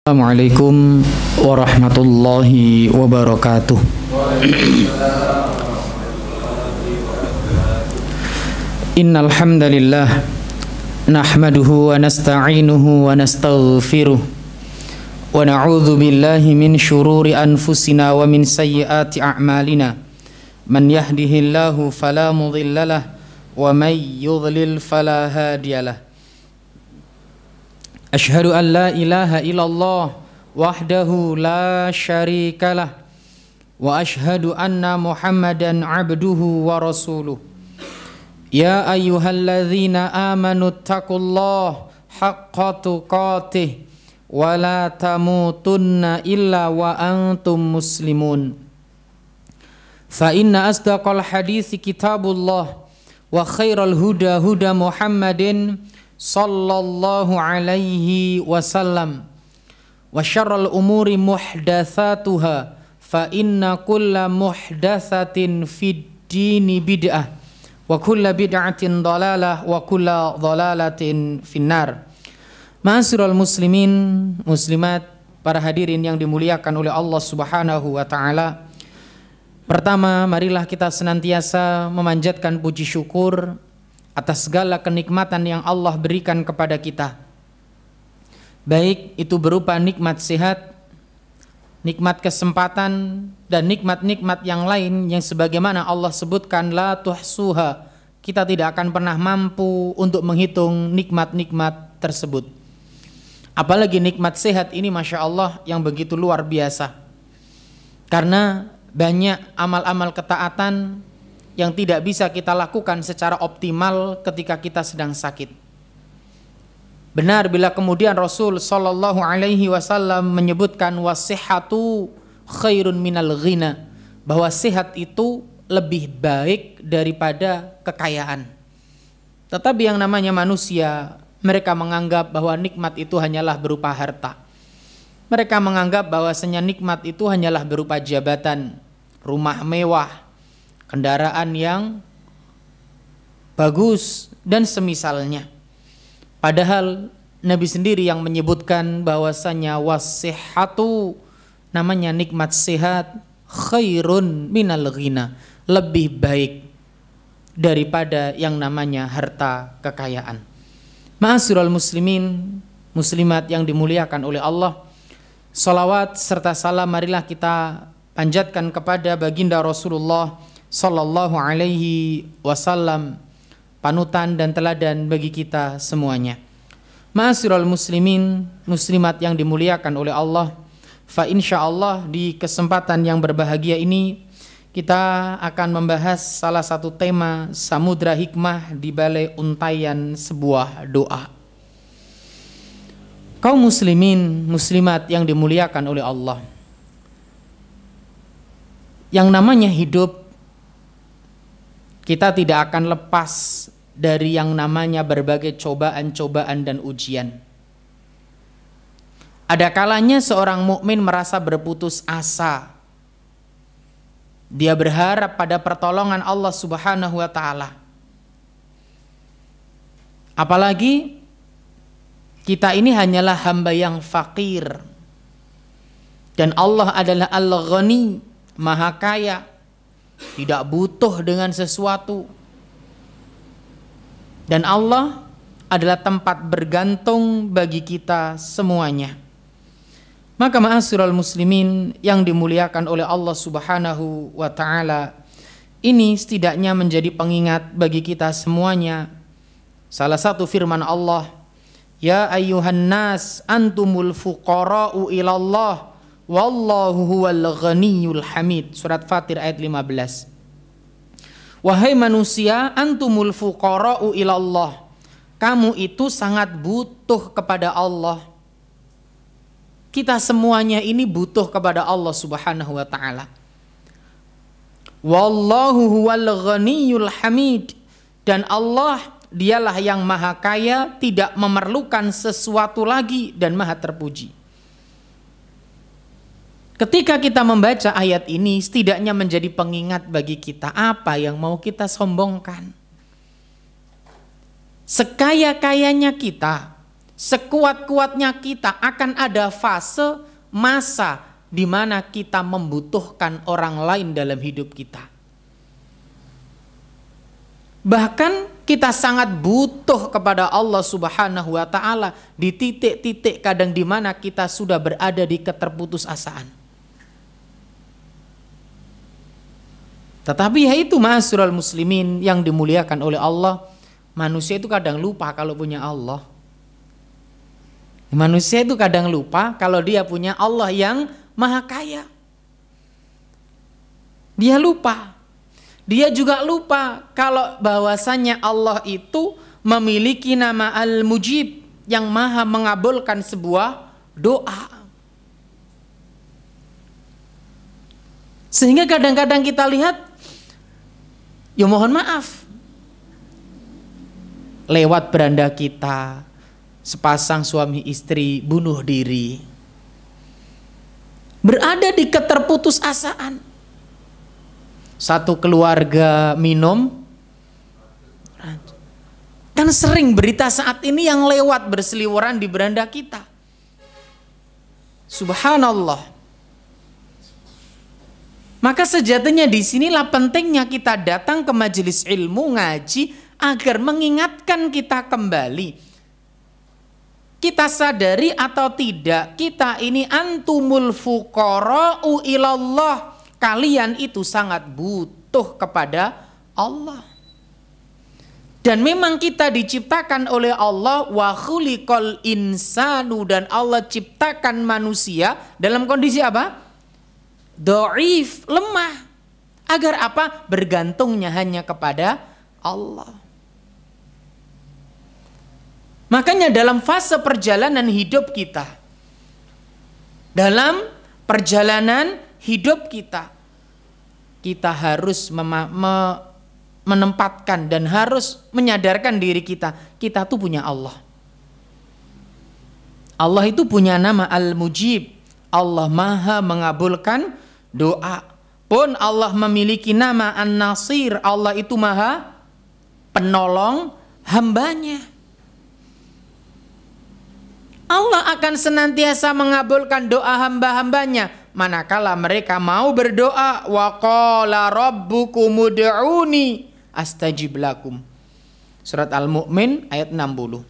Assalamualaikum warahmatullahi wabarakatuh. Innal hamdalillah nahmaduhu wa nasta'inuhu wa nastaghfiruh wa na'udzu billahi min shururi anfusina wa min sayyiati a'malina. Man yahdihillahu fala mudhillalah wa may yudlil fala hadiyalah. Asyhadu an la ilaha illallah wahdahu la syarikalah wa asyhadu anna Muhammadan abduhu wa rasuluh. Ya ayyuhalladzina amanu taqullaha haqqa tuqatih wa la tamutunna illa wa antum muslimun. Fa inna asdaqal hadithi kitabullah wa khairal huda huda Muhammadin sallallahu alaihi wasallam wa syarrul umuri muhdatsatuha fa inna kulla muhdatsatin fid dini bid'ah wa kulla bid'atin dhalalah wa kulla dhalalatin finnar. Ma'asyiral muslimin muslimat, para hadirin yang dimuliakan oleh Allah Subhanahu wa taala. Pertama, marilah kita senantiasa memanjatkan puji syukur atas segala kenikmatan yang Allah berikan kepada kita, baik itu berupa nikmat sehat, nikmat kesempatan, dan nikmat-nikmat yang lain yang sebagaimana Allah sebutkan la tuhsuha, kita tidak akan pernah mampu untuk menghitung nikmat-nikmat tersebut. Apalagi nikmat sehat ini, Masya Allah, yang begitu luar biasa, karena banyak amal-amal ketaatan yang tidak bisa kita lakukan secara optimal ketika kita sedang sakit. Benar bila kemudian Rasul sallallahu alaihi wasallam menyebutkan wasihatu khairun minal ghina, bahwa sehat itu lebih baik daripada kekayaan. Tetapi yang namanya manusia, mereka menganggap bahwa nikmat itu hanyalah berupa harta. Mereka menganggap bahwasanya nikmat itu hanyalah berupa jabatan, rumah mewah, kendaraan yang bagus dan semisalnya. Padahal Nabi sendiri yang menyebutkan bahwasanya wasihatu, namanya nikmat sehat, khairun minal ghina, lebih baik daripada yang namanya harta kekayaan. Ma'asyiral muslimin muslimat yang dimuliakan oleh Allah, salawat serta salam marilah kita panjatkan kepada baginda Rasulullah sallallahu alaihi wasallam, panutan dan teladan bagi kita semuanya. Ma'asyiral muslimin muslimat yang dimuliakan oleh Allah, fa insyaallah di kesempatan yang berbahagia ini kita akan membahas salah satu tema samudra hikmah di balik untaian sebuah doa. Kaum muslimin muslimat yang dimuliakan oleh Allah, yang namanya hidup, kita tidak akan lepas dari yang namanya berbagai cobaan-cobaan dan ujian. Ada kalanya seorang mukmin merasa berputus asa. Dia berharap pada pertolongan Allah Subhanahu wa taala. Apalagi kita ini hanyalah hamba yang fakir, dan Allah adalah Al-Ghani, Maha Kaya, tidak butuh dengan sesuatu, dan Allah adalah tempat bergantung bagi kita semuanya. Maka ma'asyiral muslimin yang dimuliakan oleh Allah Subhanahu wa taala, ini setidaknya menjadi pengingat bagi kita semuanya. Salah satu firman Allah, ya ayyuhan nas antumul fuqara'u ilallah wallahu huwal ghaniyul hamid. Surat Fatir ayat 15. Wahai manusia, antumul fuqara'u ilallah, kamu itu sangat butuh kepada Allah. Kita semuanya ini butuh kepada Allah Subhanahu wa taala. Wallahu huwal ghaniyul hamid, dan Allah dialah yang maha kaya, tidak memerlukan sesuatu lagi dan maha terpuji. Ketika kita membaca ayat ini, setidaknya menjadi pengingat bagi kita, apa yang mau kita sombongkan. Sekaya-kayanya kita, sekuat-kuatnya kita akan ada fase masa di mana kita membutuhkan orang lain dalam hidup kita. Bahkan kita sangat butuh kepada Allah Subhanahu wa taala di titik-titik kadang di mana kita sudah berada di keterputusasaan. Tetapi ya itu ma'asyiral muslimin yang dimuliakan oleh Allah, manusia itu kadang lupa kalau punya Allah. Manusia itu kadang lupa kalau dia punya Allah yang maha kaya. Dia lupa. Dia juga lupa kalau bahwasannya Allah itu memiliki nama Al-Mujib, yang maha mengabulkan sebuah doa. Sehingga kadang-kadang kita lihat, ya mohon maaf, lewat beranda kita, sepasang suami istri bunuh diri, berada di keterputusasaan. Satu keluarga minum, kan sering berita saat ini yang lewat berseliweran di beranda kita. Subhanallah. Maka sejatinya disinilah pentingnya kita datang ke majelis ilmu, ngaji, agar mengingatkan kita kembali. Kita sadari atau tidak, kita ini antumul fuqara'u ilallah. Kalian itu sangat butuh kepada Allah. Dan memang kita diciptakan oleh Allah, wa khuliqal insanu, dan Allah ciptakan manusia dalam kondisi apa? Dhaif, lemah. Agar apa? Bergantungnya hanya kepada Allah. Makanya dalam fase perjalanan hidup kita, dalam perjalanan hidup kita harus menempatkan dan harus menyadarkan diri kita tuh punya Allah. Allah itu punya nama Al-Mujib, Allah maha mengabulkan doa. Pun Allah memiliki nama An-Nasir, Allah itu maha penolong hambanya. Allah akan senantiasa mengabulkan doa hamba-hambanya manakala mereka mau berdoa. Wa qala rabbukum ud'uni astajib lakum. Surat Al-Mu'min ayat 60.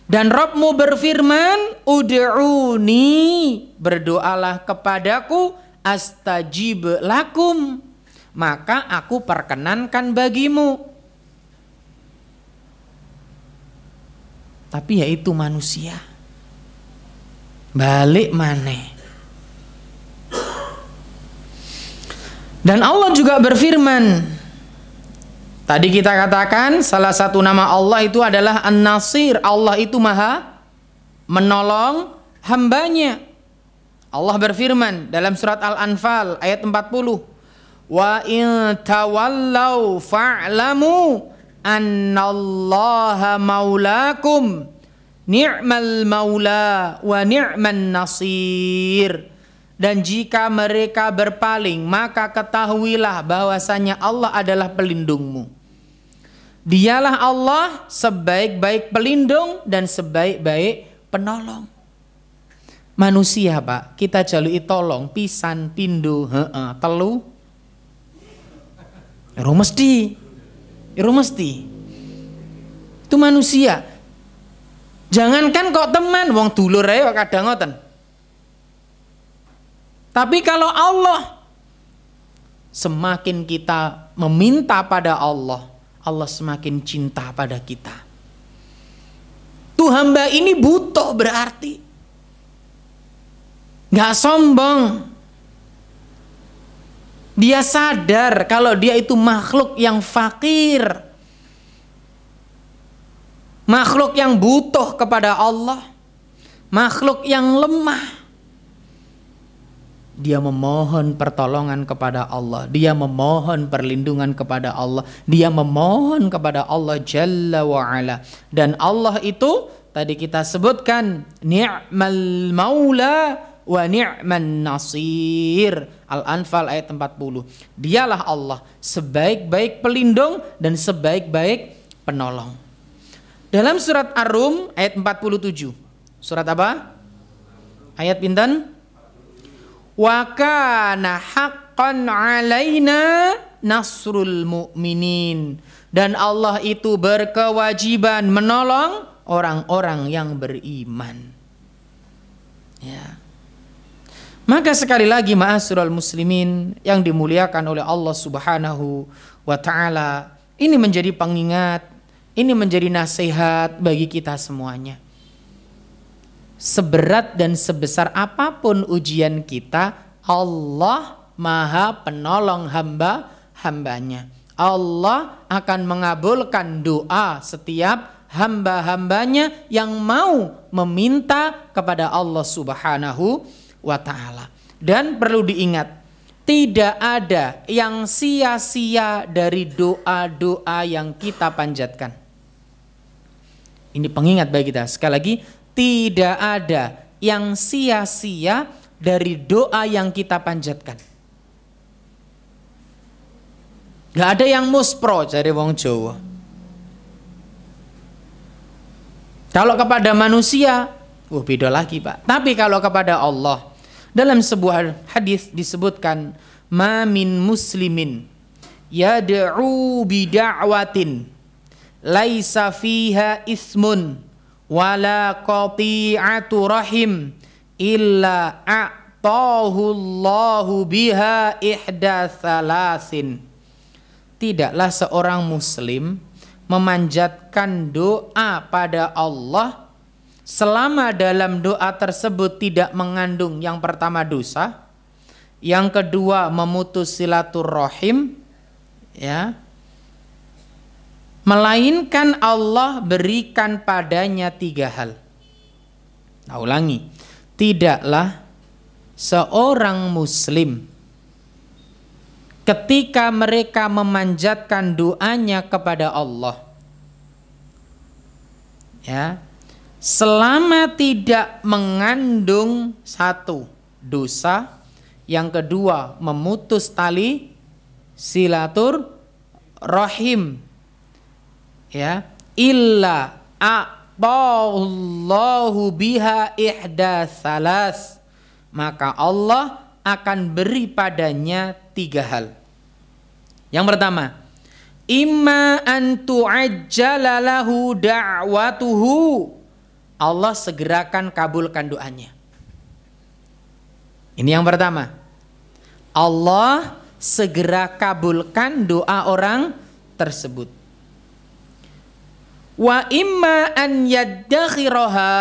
Dan Rabbmu berfirman, ud'uni, berdoalah kepadaku, astajib lakum, maka aku perkenankan bagimu. Tapi yaitu manusia balik maneh. Dan Allah juga berfirman, tadi kita katakan salah satu nama Allah itu adalah An-Nasir. Allah itu maha menolong hambanya. Allah berfirman dalam surat Al-Anfal ayat 40, wa in tawallau fa'lamu annallaha maulakum ni'mal maula wa ni'man nasir. Dan jika mereka berpaling, maka ketahuilah bahwasanya Allah adalah pelindungmu. Dialah Allah sebaik-baik pelindung dan sebaik-baik penolong. Manusia Pak, kita jalui tolong pisan, pindo, telu, mesti. Itu manusia. Jangankan kok teman, wong dulur ae kadang ngoten. Tapi kalau Allah, semakin kita meminta pada Allah, Allah semakin cinta pada kita. Tuh hamba ini butuh berarti. Gak sombong. Dia sadar kalau dia itu makhluk yang fakir. Makhluk yang butuh kepada Allah. Makhluk yang lemah. Dia memohon pertolongan kepada Allah. Dia memohon perlindungan kepada Allah. Dia memohon kepada Allah Jalla wa'ala. Dan Allah itu tadi kita sebutkan, ni'mal maula wa ni'man nasir. Al-Anfal ayat 40. Dialah Allah sebaik-baik pelindung dan sebaik-baik penolong. Dalam surat Ar-Rum ayat 47. Surat apa? Ayat pinten? Wa kana haqqan alaina nasrul mu'minin. Dan Allah itu berkewajiban menolong orang-orang yang beriman. Ya. Maka sekali lagi ma'asyiral muslimin yang dimuliakan oleh Allah Subhanahu wa taala, ini menjadi pengingat, ini menjadi nasihat bagi kita semuanya. Seberat dan sebesar apapun ujian kita, Allah Maha penolong hamba-hambanya. Allah akan mengabulkan doa setiap hamba-hambanya yang mau meminta kepada Allah Subhanahu wa ta'ala. Dan perlu diingat, tidak ada yang sia-sia dari doa-doa yang kita panjatkan. Ini pengingat bagi kita. Sekali lagi, tidak ada yang sia-sia dari doa yang kita panjatkan. Gak ada yang muspro dari wong Jawa. Kalau kepada manusia, beda lagi Pak. Tapi kalau kepada Allah, dalam sebuah hadis disebutkan, ma min muslimin yad'u bida'watin laisa fiha ismun wala qati'atu rahim illa a'tahu Allahu biha ihda thalasin. Tidaklah seorang muslim memanjatkan doa pada Allah selama dalam doa tersebut tidak mengandung yang pertama dosa, yang kedua memutus silaturrahim, ya, melainkan Allah berikan padanya 3 hal. Nah, ulangi, tidaklah seorang muslim ketika mereka memanjatkan doanya kepada Allah, ya, selama tidak mengandung 1 dosa, yang kedua memutus tali silaturrahim, ya, illa a'tallahu biha ihda salas, maka Allah akan beri padanya 3 hal. Yang pertama, imma an tu'ajjala lahu da'watuhu, Allah segerakan kabulkan doanya. Ini yang pertama, Allah segera kabulkan doa orang tersebut. Wa imma an yaddakhiraha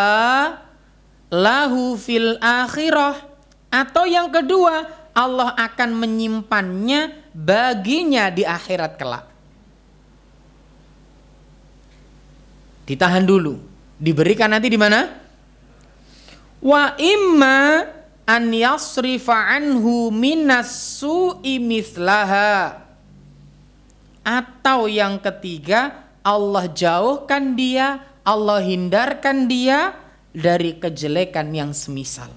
lahu fil akhirah, atau yang kedua, Allah akan menyimpannya baginya di akhirat kelak. Ditahan dulu, diberikan nanti di mana? Wa imma an yasrifa anhu minas su'i mislaha, atau yang ketiga, Allah jauhkan dia, Allah hindarkan dia dari kejelekan yang semisal.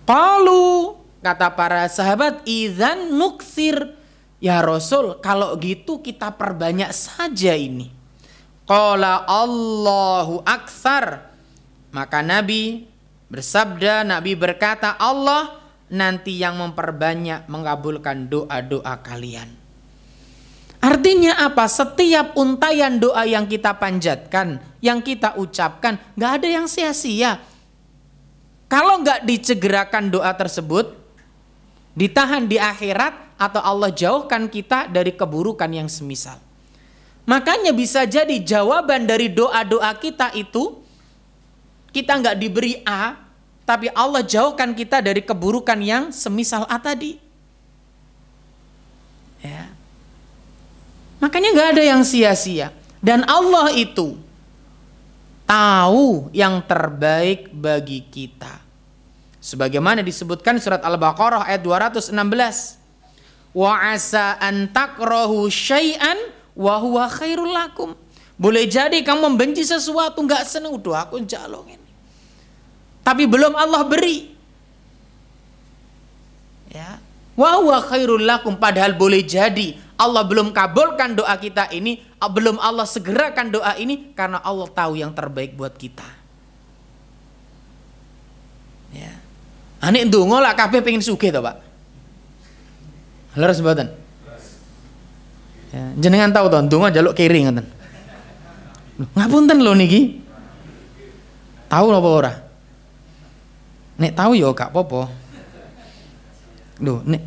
Qalu, kata para sahabat, idzan nuksir, ya Rasul, kalau gitu kita perbanyak saja ini. Qala Allahu aksar, maka Nabi bersabda, Nabi berkata, Allah nanti yang memperbanyak mengabulkan doa-doa kalian. Artinya apa? Setiap untayan doa yang kita panjatkan, yang kita ucapkan, gak ada yang sia-sia. Kalau gak dicegerakan doa tersebut, ditahan di akhirat, atau Allah jauhkan kita dari keburukan yang semisal. Makanya bisa jadi jawaban dari doa-doa kita itu, kita gak diberi A, tapi Allah jauhkan kita dari keburukan yang semisal A tadi. Ya. Makanya gak ada yang sia-sia. Dan Allah itu tahu yang terbaik bagi kita. Sebagaimana disebutkan surat Al-Baqarah ayat 216. Wa asa an takrahu syai'an wa huwa khairul lakum. Boleh jadi kamu membenci sesuatu, gak senang, udah aku jalong ini, tapi belum Allah beri. Ya. Wa huwa khairul lakum, padahal boleh jadi Allah belum kabulkan doa kita ini, belum Allah segerakan doa ini karena Allah tahu yang terbaik buat kita. Ya. Ane ndonga lak kabeh pengen sugih to, Pak. Leres mboten? Ya, jenengan tahu to ndonga njaluk kiri ngoten. Ngapunten lho niki. Tahu apa ora? Nek tahu ya gak apa-apa. Loh, nek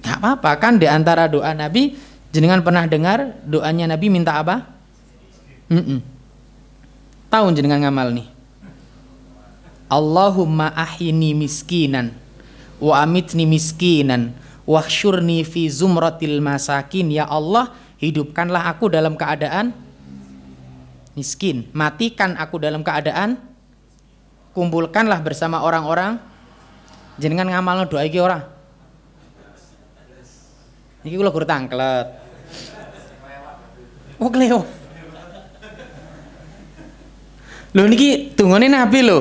gak apa-apa kan di antara doa Nabi, jenengan pernah dengar doanya Nabi minta apa? Tahu jenengan ngamal nih. Allahumma ahyini miskinan wa amitni miskinan wahsyurni fi zumratil masakin. Ya Allah, hidupkanlah aku dalam keadaan miskin, matikan aku dalam keadaan, kumpulkanlah bersama orang-orang. Jenengan ngamalno doa iki ora? Iki kula gur tangklet. Oh, kleo. Lho niki dungane Nabi lho.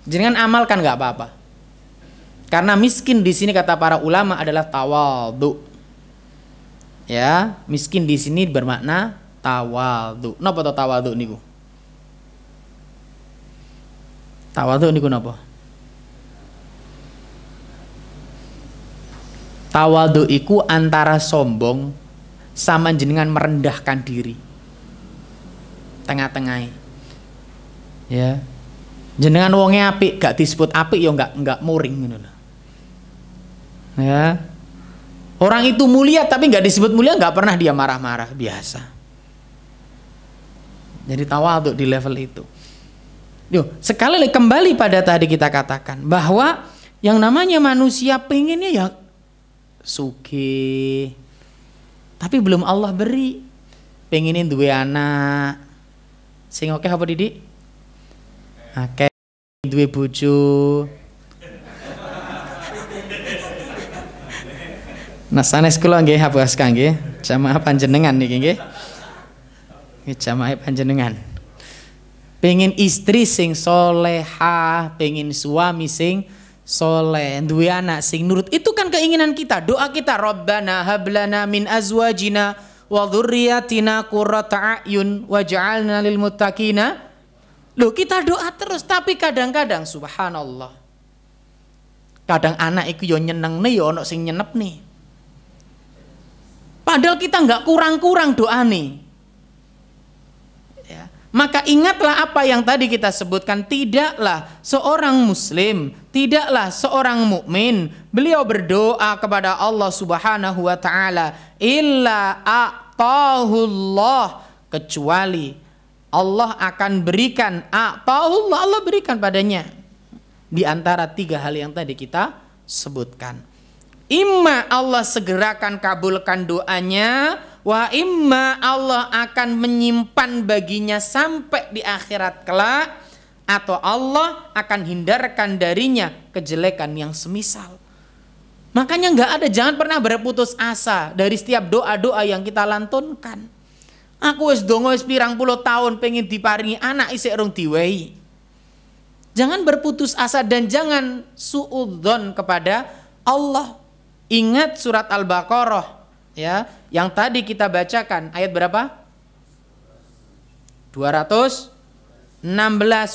Jenengan amalkan nggak apa-apa. Karena miskin di sini kata para ulama adalah tawadhu. Ya, miskin di sini bermakna tawadhu. Napa to tawadhu niku? Tawadhu niku napa? Tawadhu iku antara sombong sama jenengan merendahkan diri. Tengah-tengah. Ya. Jenengan wonge apik gak disebut apik ya enggak muring ngono lho. Ya. Orang itu mulia tapi enggak disebut mulia, enggak pernah dia marah-marah, biasa. Jadi tawadhu di level itu. Yuk, sekali lagi kembali pada tadi kita katakan bahwa yang namanya manusia pengennya ya sugih. Tapi belum Allah beri. Pengenin duwe anak. Sing oke apa Didik? Akeh duwe bojo. Nah sanes kula nggih habas kangge jamaah panjenengan niki nggih. Nggih jamaah panjenengan. Pengen istri sing solehah, pengen suami sing soleh, duwe anak sing nurut. Itu kan keinginan kita, doa kita. Rabbana hablana min azwajina wa dzurriyyatina qurrata a'yun waj'alna lil muttaqina. Loh, kita doa terus, tapi kadang-kadang subhanallah. Kadang anak iku yo nyenengne yo ono sing nyenepne. Padahal kita enggak kurang-kurang doane. Ya. Maka ingatlah apa yang tadi kita sebutkan, tidaklah seorang muslim, tidaklah seorang mukmin beliau berdoa kepada Allah Subhanahu wa taala illa a'tahullah, kecuali Allah akan berikan, Allah berikan padanya di antara tiga hal yang tadi kita sebutkan. Imma Allah segerakan kabulkan doanya, wa imma Allah akan menyimpan baginya sampai di akhirat kelak, atau Allah akan hindarkan darinya kejelekan yang semisal. Makanya nggak ada, jangan pernah berputus asa dari setiap doa-doa yang kita lantunkan. Aku wis dongo wis pirang puluh tahun pengen diparingi anak isih rung diwehi. Jangan berputus asa dan jangan suudzon kepada Allah. Ingat surat Al-Baqarah ya, yang tadi kita bacakan ayat berapa? 216.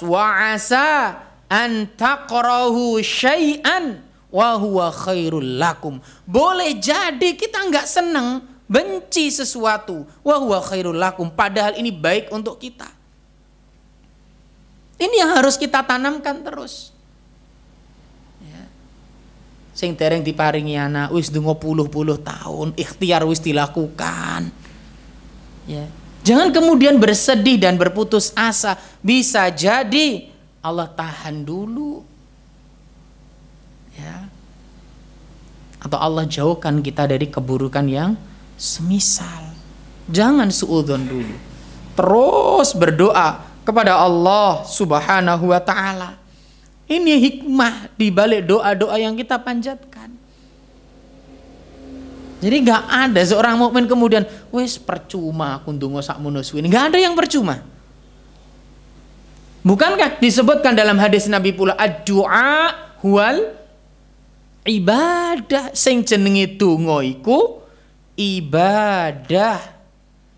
Wa asa an taqrahu syai'an wa huwa khairul lakum. Boleh jadi kita enggak senang, benci sesuatu, wa huwa khairul lakum, padahal ini baik untuk kita. Ini yang harus kita tanamkan terus. Ya. Sing dereng diparingi anak wis ndonga puluh-puluh tahun, ikhtiar wis dilakukan. Ya. Jangan kemudian bersedih dan berputus asa. Bisa jadi Allah tahan dulu. Ya. Atau Allah jauhkan kita dari keburukan yang semisal. Jangan suudzon dulu. Terus berdoa kepada Allah Subhanahu wa taala. Ini hikmah di balik doa-doa yang kita panjatkan. Jadi enggak ada seorang mukmin kemudian wis percuma aku ndonga sakmono suwene. Enggak ada yang percuma. Bukankah disebutkan dalam hadis Nabi pula ad-du'a huwal ibadah. Sing jenenge donga iku ibadah.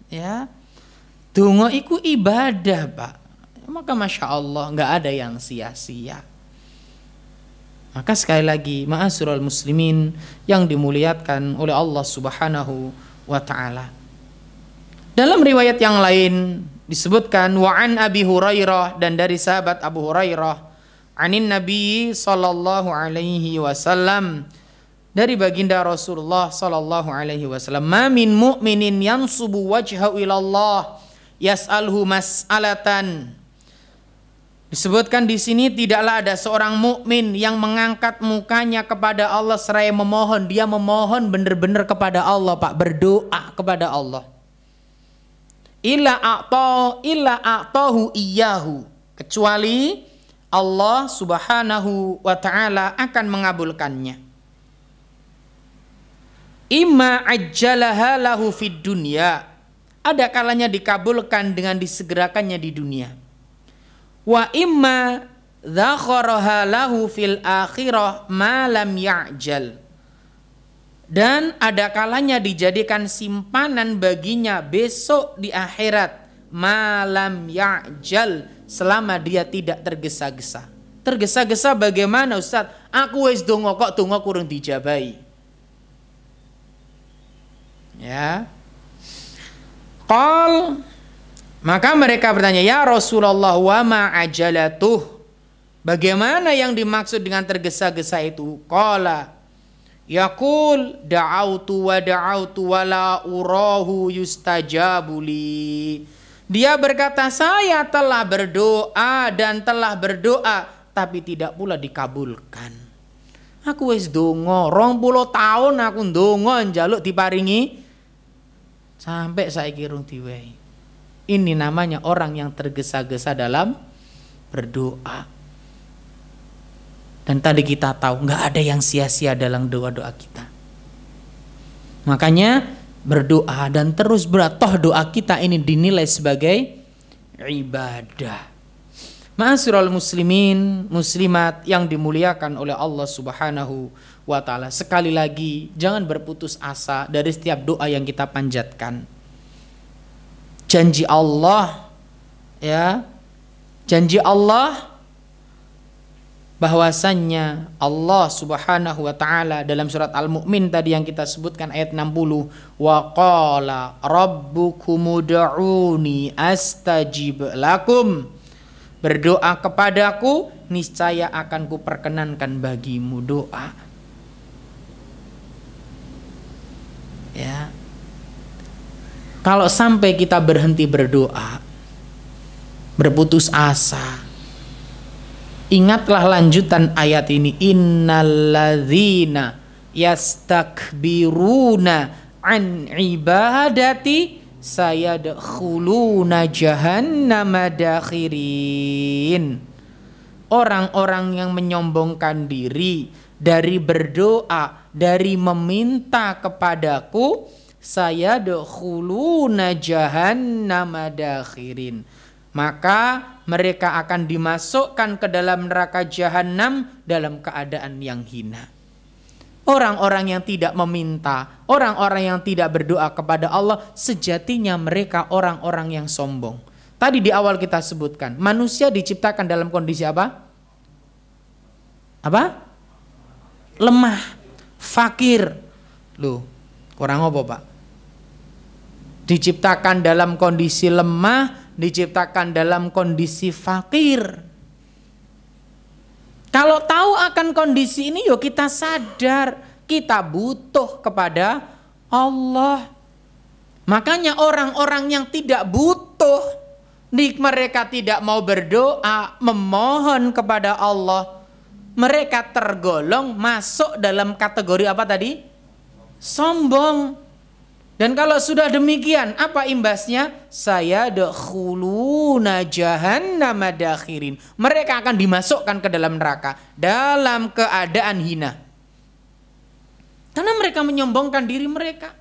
Ya. Donga iku ibadah, Pak. Maka Masya Allah nggak ada yang sia-sia. Maka sekali lagi, ma'asyiral muslimin yang dimuliakan oleh Allah Subhanahu wa taala. Dalam riwayat yang lain disebutkan wa an Abi Hurairah, dan dari sahabat Abu Hurairah, anin Nabi sallallahu alaihi wasallam, dari baginda Rasulullah sallallahu alaihi wasallam, ma min mu'minin yansubu wajhahu ila Allah yas'alhu mas'alatan. Disebutkan di sini, tidaklah ada seorang mukmin yang mengangkat mukanya kepada Allah seraya memohon. Dia memohon benar-benar kepada Allah, Pak, berdoa kepada Allah. Illa a'tahu iyyahu, kecuali Allah Subhanahu wa taala akan mengabulkannya. Imma ajjalaha lahu fid dunya, ada kalanya dikabulkan dengan disegerakannya di dunia. Wa imma dzakharaha lahu fil akhirah ma lam ya'jal, dan ada kalanya dijadikan simpanan baginya besok di akhirat, ma lam ya'jal, selama dia tidak tergesa-gesa. Tergesa-gesa bagaimana, Ustaz? Aku wis donga kok donga kurang dijabahi. Ya. Qal, maka mereka bertanya, ya Rasulullah, wa ma ajalatuh, bagaimana yang dimaksud dengan tergesa-gesa itu? Qala yaqul da'autu wa la urahu yustajabuli. Dia berkata, saya telah berdoa dan telah berdoa, tapi tidak pula dikabulkan. Aku wis donga 20 tahun, aku ndonga njaluk diparingi, sampai saiki rung diwehi. Ini namanya orang yang tergesa-gesa dalam berdoa. Dan tadi kita tahu nggak ada yang sia-sia dalam doa-doa kita. Makanya berdoa dan terus beratoh, doa kita ini dinilai sebagai ibadah. Ma'asyiral muslimin, muslimat yang dimuliakan oleh Allah Subhanahu wa taala. Sekali lagi, jangan berputus asa dari setiap doa yang kita panjatkan. Janji Allah, ya, janji Allah bahwasannya Allah Subhanahu wa taala dalam surat Al-Mu'min tadi yang kita sebutkan ayat 60, wa qala rabbukum ud'uni astajib lakum, berdoa kepadaku niscaya akan kuperkenankan bagimu. Doa, ya. Kalau sampai kita berhenti berdoa, berputus asa, ingatlah lanjutan ayat ini, innalladzina yastakbiruna an ibadati sayadkhuluna jahannama dakhirin. Orang-orang yang menyombongkan diri dari berdoa, dari meminta kepadaku, sayadkhuluna jahannama dakhirin, maka mereka akan dimasukkan ke dalam neraka jahanam dalam keadaan yang hina. Orang-orang yang tidak meminta, orang-orang yang tidak berdoa kepada Allah, sejatinya mereka orang-orang yang sombong. Tadi di awal kita sebutkan, manusia diciptakan dalam kondisi apa? Apa? Lemah, fakir. Loh, kurang apa, Pak? Diciptakan dalam kondisi lemah, diciptakan dalam kondisi fakir. Kalau tahu akan kondisi ini, yuk kita sadar kita butuh kepada Allah. Makanya orang-orang yang tidak butuh, mereka tidak mau berdoa, memohon kepada Allah, mereka tergolong masuk dalam kategori apa tadi? Sombong. Dan kalau sudah demikian, apa imbasnya? Sayadkhuluna jahannama dakhirin. Mereka akan dimasukkan ke dalam neraka dalam keadaan hina. Karena mereka menyombongkan diri mereka.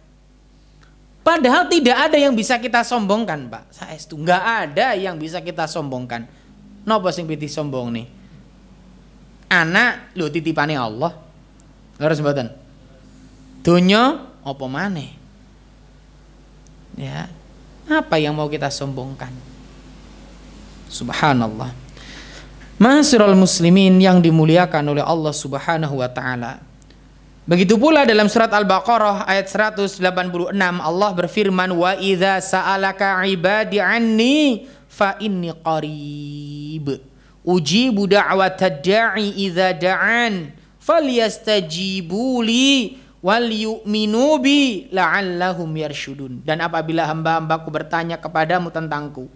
Padahal tidak ada yang bisa kita sombongkan, Pak. Saestu enggak ada yang bisa kita sombongkan. Napa sing piti sombong nih? Anak lho titipane Allah. Leres mboten? Dunya apa maneh? Ya. Apa yang mau kita sombongkan? Subhanallah. Ma'asyiral muslimin yang dimuliakan oleh Allah Subhanahu wa taala. Begitu pula dalam surat Al-Baqarah ayat 186 Allah berfirman, wa idza sa'alaka 'ibadi 'anni fa inni qarib ujibu da'watad da'i idza da'an falyastajibu li wal yu'minu bi la'allahum yarshudun. Dan apabila hamba-hambaku bertanya kepadamu tentangku,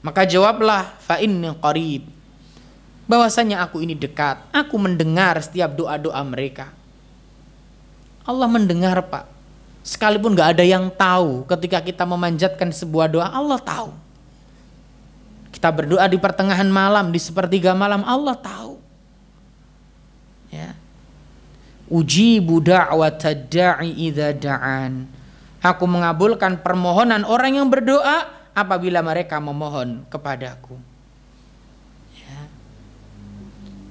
maka jawablah fa inni qarib, bahwasanya aku ini dekat, aku mendengar setiap doa-doa mereka. Allah mendengar, Pak. Sekalipun gak ada yang tahu ketika kita memanjatkan sebuah doa, Allah tahu. Kita berdoa di pertengahan malam, di sepertiga malam, Allah tahu. Ya. Ujibu da'watad da'i idza da'an. Aku mengabulkan permohonan orang yang berdoa apabila mereka memohon kepadaku.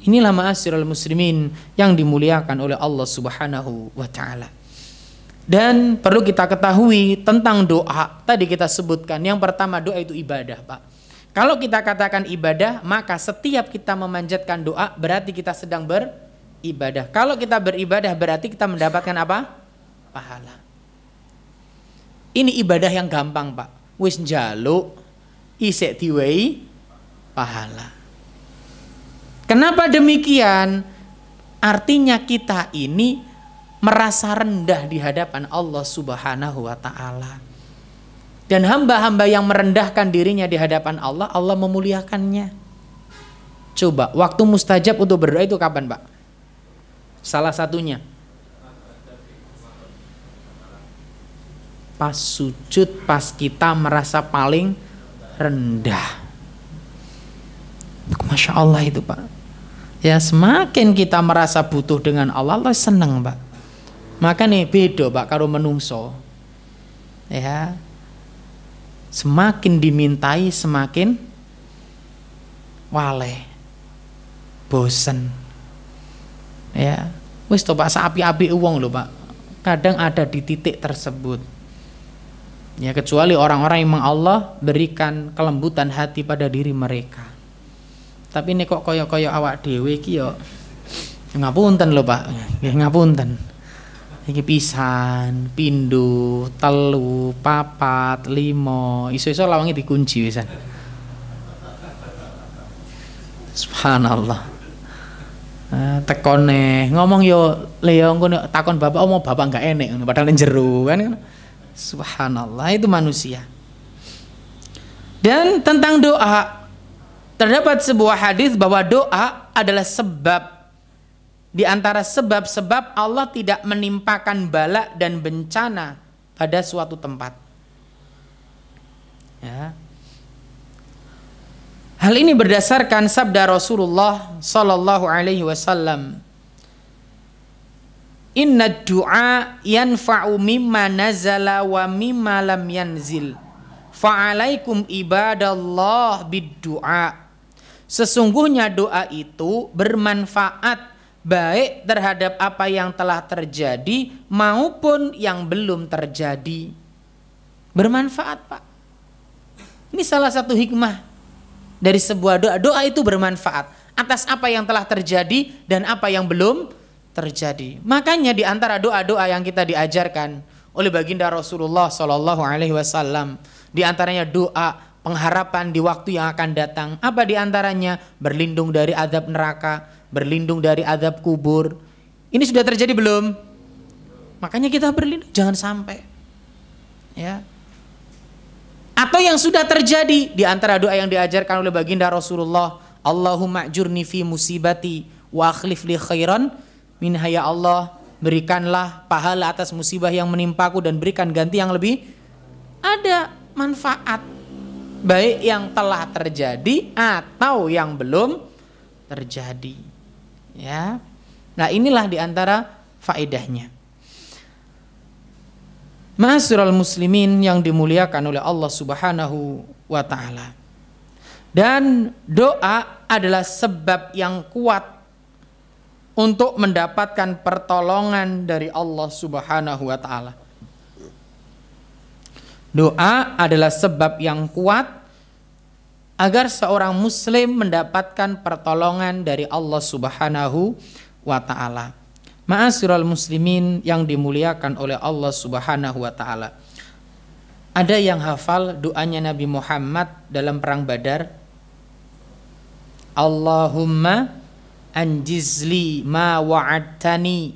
Inilah ma'asyiral muslimin yang dimuliakan oleh Allah Subhanahu wa taala. Dan perlu kita ketahui tentang doa. Tadi kita sebutkan yang pertama doa itu ibadah, Pak. Kalau kita katakan ibadah, maka setiap kita memanjatkan doa berarti kita sedang beribadah. Kalau kita beribadah berarti kita mendapatkan apa? Pahala. Ini ibadah yang gampang, Pak. Wis njaluk isik diwehi pahala. Kenapa demikian? Artinya kita ini merasa rendah di hadapan Allah Subhanahu wa taala. Dan hamba-hamba yang merendahkan dirinya di hadapan Allah, Allah memuliakannya. Coba, waktu mustajab untuk berdoa itu kapan, Pak? Salah satunya pas sujud, pas kita merasa paling rendah. Masya Allah itu, Pak. Ya, semakin kita merasa butuh dengan Allah, Allah senang, Pak. Maka nih beda, Pak, karo menungso. Ya, semakin dimintai semakin wale, bosen. Ya, wis to, Pak, sapi-api uang loh, Pak. Kadang ada di titik tersebut. Ya, kecuali orang-orang yang memang Allah berikan kelembutan hati pada diri mereka. Tapi ini kok koyo-koyo awak dhewe iki yo ngapunten lho, Pak. Nggih ngapunten. Iki pisan, pindho, telu, papat, limo, iso-iso lawange dikunci wisan. Subhanallah. Tekone ngomong yo Leo ngono takon bapak, mau bapak enggak enek ngono padahal jero kan. Subhanallah, itu manusia. Dan tentang doa, terdapat sebuah hadis bahwa doa adalah sebab di antara sebab-sebab Allah tidak menimpakan bala dan bencana pada suatu tempat. Ya. Hal ini berdasarkan sabda Rasulullah sallallahu alaihi wasallam. Inna du'a yanfa'u mimma nazala wa mimma lam yanzil. Fa'alaikum ibadallah bid-du'a. Sesungguhnya doa itu bermanfaat baik terhadap apa yang telah terjadi maupun yang belum terjadi. Bermanfaat, Pak. Ini salah satu hikmah dari sebuah doa. Doa itu bermanfaat atas apa yang telah terjadi dan apa yang belum terjadi. Makanya di antara doa-doa yang kita diajarkan oleh baginda Rasulullah Sallallahu Alaihi Wasallam, di antaranya doa pengharapan di waktu yang akan datang. Apa di antaranya? Berlindung dari azab neraka, berlindung dari azab kubur. Ini sudah terjadi belum? Makanya kita berlindung, jangan sampai. Ya. Atau yang sudah terjadi, di antara doa yang diajarkan oleh baginda Rasulullah, Allahumma ajurni fi musibati wa akhlif li khairan minha, ya Allah, berikanlah pahala atas musibah yang menimpaku dan berikan ganti yang lebih ada manfaat, baik yang telah terjadi atau yang belum terjadi. Ya. Nah, inilah di antara faedahnya. Ma'asyiral muslimin yang dimuliakan oleh Allah Subhanahu wa taala. Dan doa adalah sebab yang kuat untuk mendapatkan pertolongan dari Allah Subhanahu wa taala. Doa adalah sebab yang kuat agar seorang muslim mendapatkan pertolongan dari Allah Subhanahu wa taala. Ma'asyiral muslimin yang dimuliakan oleh Allah Subhanahu wa taala. Ada yang hafal doanya Nabi Muhammad dalam perang Badar? Allahumma anjizli ma wa'adtani,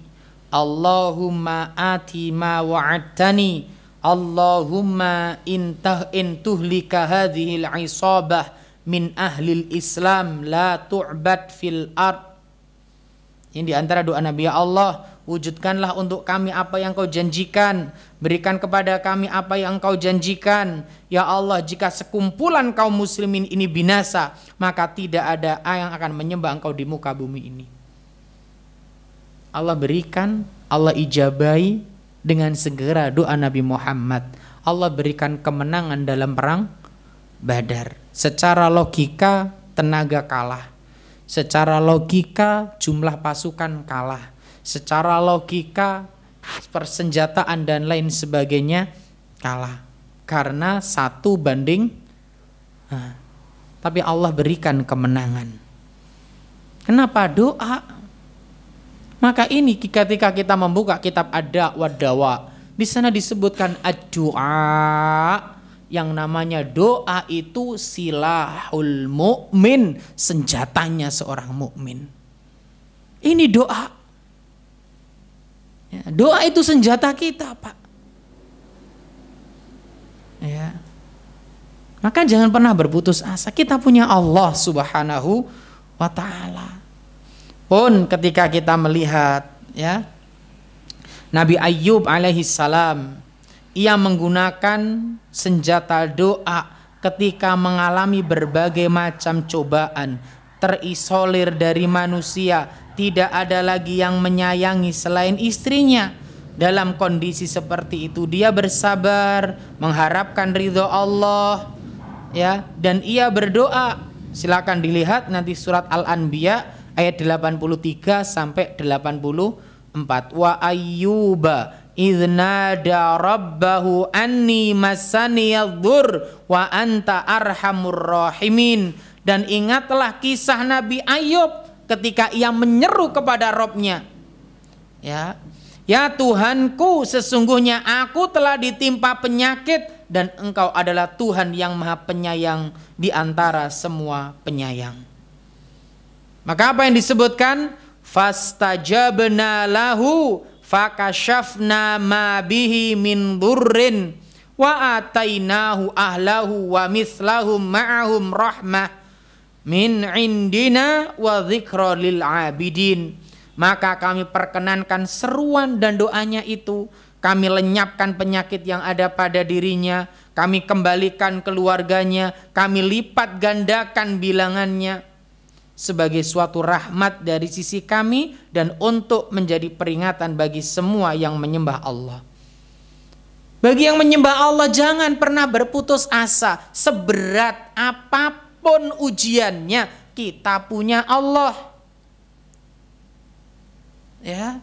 Allahumma ati ma wa'adtani, Allahumma intuhlika hadhil isabah min ahlil Islam la tu'bad fil ard. Ini diantara doa Nabi, ya Allah, wujudkanlah untuk kami apa yang kau janjikan, berikan kepada kami apa yang kau janjikan. Ya Allah, jika sekumpulan kaum muslimin ini binasa, maka tidak ada yang akan menyembah engkau di muka bumi ini. Allah berikan, Allah ijabai dengan segera doa Nabi Muhammad. Allah berikan kemenangan dalam perang Badar. Secara logika tenaga kalah, secara logika jumlah pasukan kalah, secara logika persenjataan dan lain sebagainya kalah, karena 1:. Tapi Allah berikan kemenangan. Kenapa? Doa. Maka ini ketika kita membuka kitab Ad-Da' wa Dawa, di sana disebutkan ad-du'a, yang namanya doa itu silahul mukmin, senjatanya seorang mukmin. Ini doa. Ya, doa itu senjata kita, Pak. Ya. Maka jangan pernah berputus asa. Kita punya Allah Subhanahu wa taala. Pun ketika kita melihat, ya, Nabi Ayyub alaihi salam, ia menggunakan senjata doa ketika mengalami berbagai macam cobaan, terisolir dari manusia, tidak ada lagi yang menyayangi selain istrinya. Dalam kondisi seperti itu dia bersabar, mengharapkan ridho Allah, ya, dan ia berdoa. Silakan dilihat nanti surat Al-Anbiya ayat 83 sampai 84. Wa ayyuba idznada rabbahu anni massaniyadh-dhur wa anta arhamur rahimin. Dan ingatlah kisah Nabi Ayub ketika ia menyeru kepada Rabb-nya. Ya Tuhanku, sesungguhnya aku telah ditimpa penyakit dan Engkau adalah Tuhan yang Maha Penyayang di antara semua penyayang. Maka apa yang disebutkan? Fastajabna lahu fakashafna ma bihi min dhurrin wa atainahu ahlahu wa mithlahum ma'ahum rahmah min indina wa dzikra lil abidin. Maka kami perkenankan seruan dan doanya itu, kami lenyapkan penyakit yang ada pada dirinya, kami kembalikan keluarganya, kami lipat gandakan bilangannya sebagai suatu rahmat dari sisi kami dan untuk menjadi peringatan bagi semua yang menyembah Allah. Bagi yang menyembah Allah jangan pernah berputus asa. Seberat apapun ujiannya, kita punya Allah. Ya.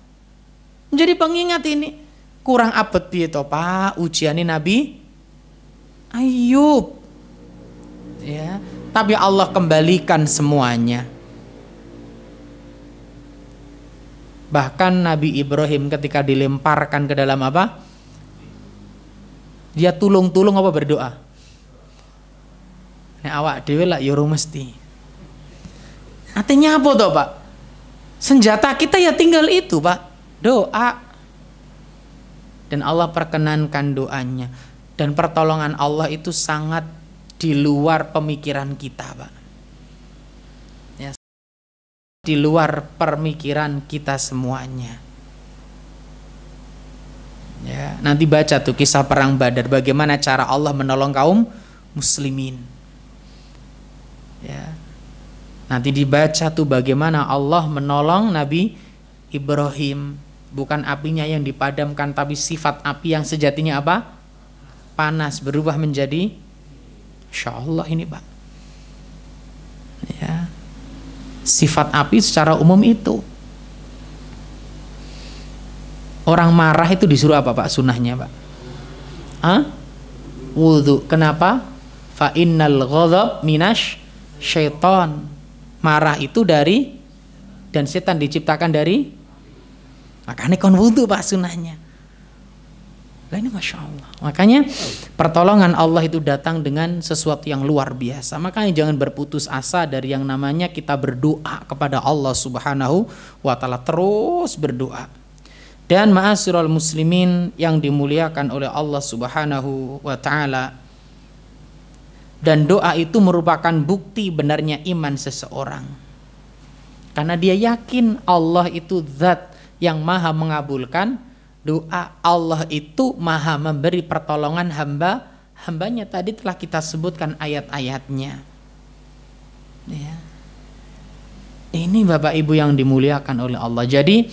Menjadi pengingat ini. Kurang abet piye to, Pak, ujiane Nabi Ayub. Ya. Tapi Allah kembalikan semuanya. Bahkan Nabi Ibrahim ketika dilemparkan ke dalam apa? Dia tulung-tulung apa berdoa? Nek awak dhewe lak yo mesti. Artinya apa toh, Pak? Senjata kita ya tinggal itu, Pak. Doa. Dan Allah perkenankan doanya. Dan pertolongan Allah itu sangat di luar pemikiran kita, Pak. Ya, di luar pemikiran kita semuanya. Ya, nanti baca tuh kisah perang Badar, bagaimana cara Allah menolong kaum muslimin. Ya. Nanti dibaca tuh bagaimana Allah menolong Nabi Ibrahim. Bukan apinya yang dipadamkan, tapi sifat api yang sejatinya apa? Panas, berubah menjadi, Insya Allah ini, Pak. Ya. Sifat api secara umum itu. Orang marah itu disuruh apa Pak sunahnya Pak? Wudhu. Kenapa? Fa innal ghadab minasy syaiton. Marah itu dari, dan setan diciptakan dari, makanya kon wudhu Pak sunahnya. Nah, ini Masya Allah. Makanya pertolongan Allah itu datang dengan sesuatu yang luar biasa. Makanya jangan berputus asa dari yang namanya kita berdoa kepada Allah Subhanahu wa Ta'ala. Terus berdoa. Dan ma'asyiral muslimin yang dimuliakan oleh Allah Subhanahu wa Ta'ala, dan doa itu merupakan bukti benarnya iman seseorang, karena dia yakin Allah itu zat yang maha mengabulkan doa. Allah itu maha memberi pertolongan hambanya. Tadi telah kita sebutkan ayat-ayatnya ya. Ini Bapak Ibu yang dimuliakan oleh Allah. Jadi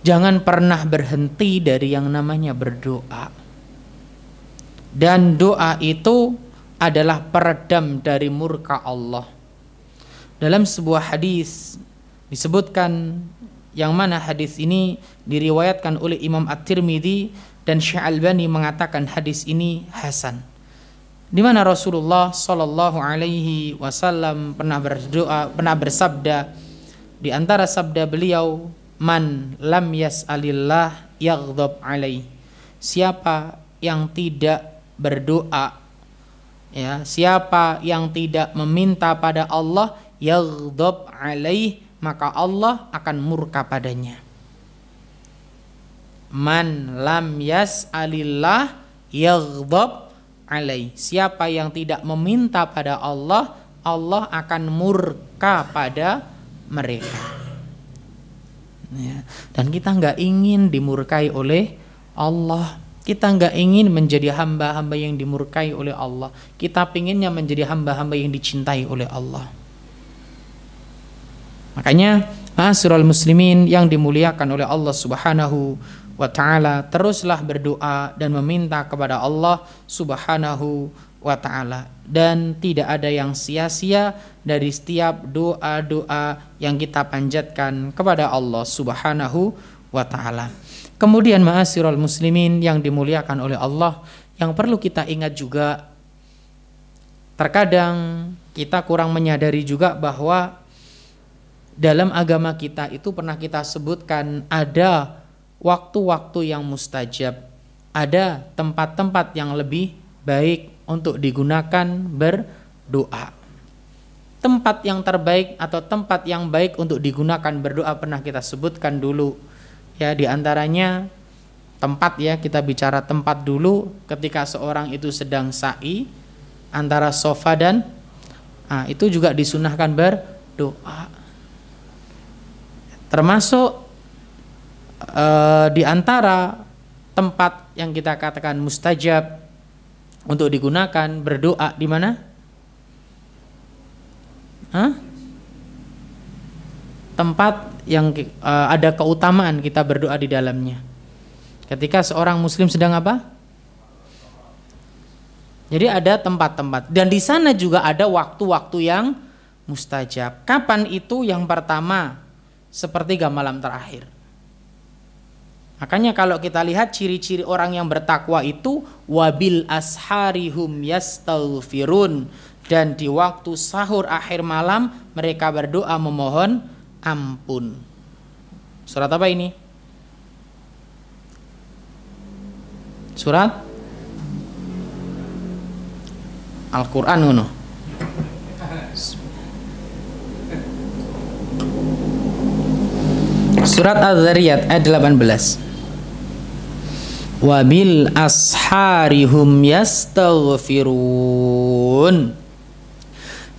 jangan pernah berhenti dari yang namanya berdoa. Dan doa itu adalah peredam dari murka Allah. Dalam sebuah hadis disebutkan, yang mana hadis ini diriwayatkan oleh Imam At-Tirmidzi dan Syekh Albani mengatakan hadis ini hasan, di mana Rasulullah Shallallahu Alaihi Wasallam pernah bersabda, di antara sabda beliau, man lam yas'alillah yaghdab alaih. Siapa yang tidak berdoa, ya, siapa yang tidak meminta pada Allah, yaghdab alaih, maka Allah akan murka padanya. Man lam yas'alillah yaghdab alaih. Siapa yang tidak meminta pada Allah, Allah akan murka pada mereka. Ya. Dan kita nggak ingin dimurkai oleh Allah. Kita nggak ingin menjadi hamba-hamba yang dimurkai oleh Allah. Kita pinginnya menjadi hamba-hamba yang dicintai oleh Allah. Makanya ma'asyiral muslimin yang dimuliakan oleh Allah Subhanahu wa Ta'ala, teruslah berdoa dan meminta kepada Allah Subhanahu wa Ta'ala. Dan tidak ada yang sia-sia dari setiap doa-doa yang kita panjatkan kepada Allah Subhanahu wa Ta'ala. Kemudian ma'asyiral muslimin yang dimuliakan oleh Allah, yang perlu kita ingat juga, terkadang kita kurang menyadari juga bahwa dalam agama kita itu pernah kita sebutkan ada waktu-waktu yang mustajab, ada tempat-tempat yang lebih baik untuk digunakan berdoa. Tempat yang terbaik atau tempat yang baik untuk digunakan berdoa pernah kita sebutkan dulu. Ya, di antaranya tempat, ya, kita bicara tempat dulu ketika seorang itu sedang sa'i antara sofa dan itu juga disunahkan berdoa. Termasuk di antara tempat yang kita katakan mustajab untuk digunakan berdoa di mana? Tempat yang ada keutamaan kita berdoa di dalamnya. Ketika seorang muslim sedang apa? Jadi ada tempat-tempat, dan di sana juga ada waktu-waktu yang mustajab. Kapan itu? Yang pertama, sepertiga malam terakhir. Makanya kalau kita lihat ciri-ciri orang yang bertakwa itu, wabil asharihum yastaghfirun, dan di waktu sahur akhir malam mereka berdoa memohon ampun. Surat apa ini? Surat Al-Quran ngono. Surat Az-Zariyat ayat 18. Wabil asharihum yastaghfirun.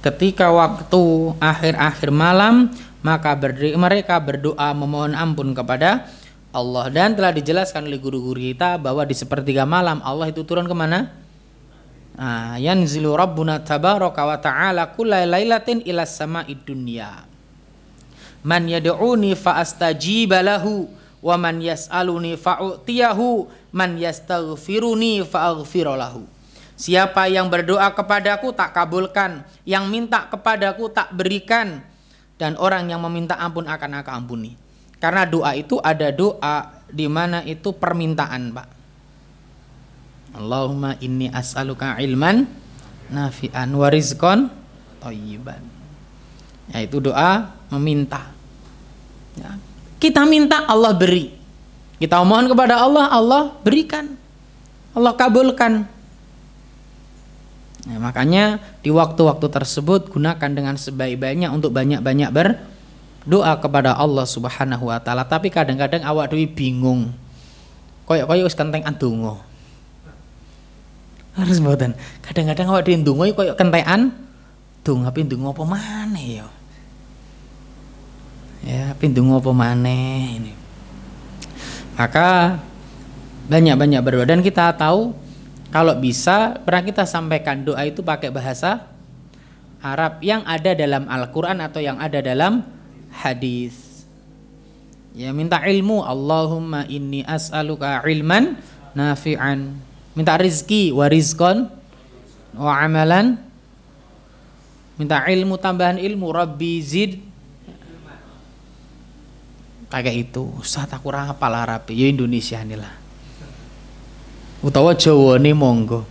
Ketika waktu akhir-akhir malam, maka mereka berdoa memohon ampun kepada Allah. Dan telah dijelaskan oleh guru-guru kita bahwa di sepertiga malam Allah itu turun kemana? Yanzilu Rabbuna tabaraka wa ta'ala kulla lailatin ila sama'id dunya. Man yad'uni fa astajiba lahu wa man yas'aluni fa'utiyahu man yastaghfiruni fa'aghfir lahu. Siapa yang berdoa kepadaku tak kabulkan, yang minta kepadaku tak berikan, dan orang yang meminta ampun akan aku ampuni. Karena doa itu ada doa di mana itu permintaan, Pak. Allahumma inni as'aluka ilman nafi'an wa rizqan thayyiban. Yaitu doa meminta. Ya. Kita minta, Allah beri. Kita mohon kepada Allah, Allah berikan. Allah kabulkan. Ya, makanya di waktu-waktu tersebut gunakan dengan sebaik-baiknya untuk banyak-banyak berdoa kepada Allah Subhanahu wa taala. Tapi kadang-kadang awak dhewe bingung. Koyok-koyok wis kenteng ndonga. Harus mboten. Kadang-kadang awak dhewe ndonga koyok kentekan ndonga tapi ndonga apa maneh ya. Ya, ndonga apa maneh ini. Maka banyak-banyak berdoa, dan kita tahu kalau bisa pernah kita sampaikan doa itu pakai bahasa Arab yang ada dalam Al-Quran atau yang ada dalam hadis. Ya, minta ilmu, Allahumma inni as'aluka ilman nafi'an. Minta rizki, wa rizqan wa amalan. Minta ilmu, tambahan ilmu, Rabbi zid. Pakai itu. Ustaz aku kurang hafal Arab, ya Indonesia inilah. Utawa Jawa nih monggo.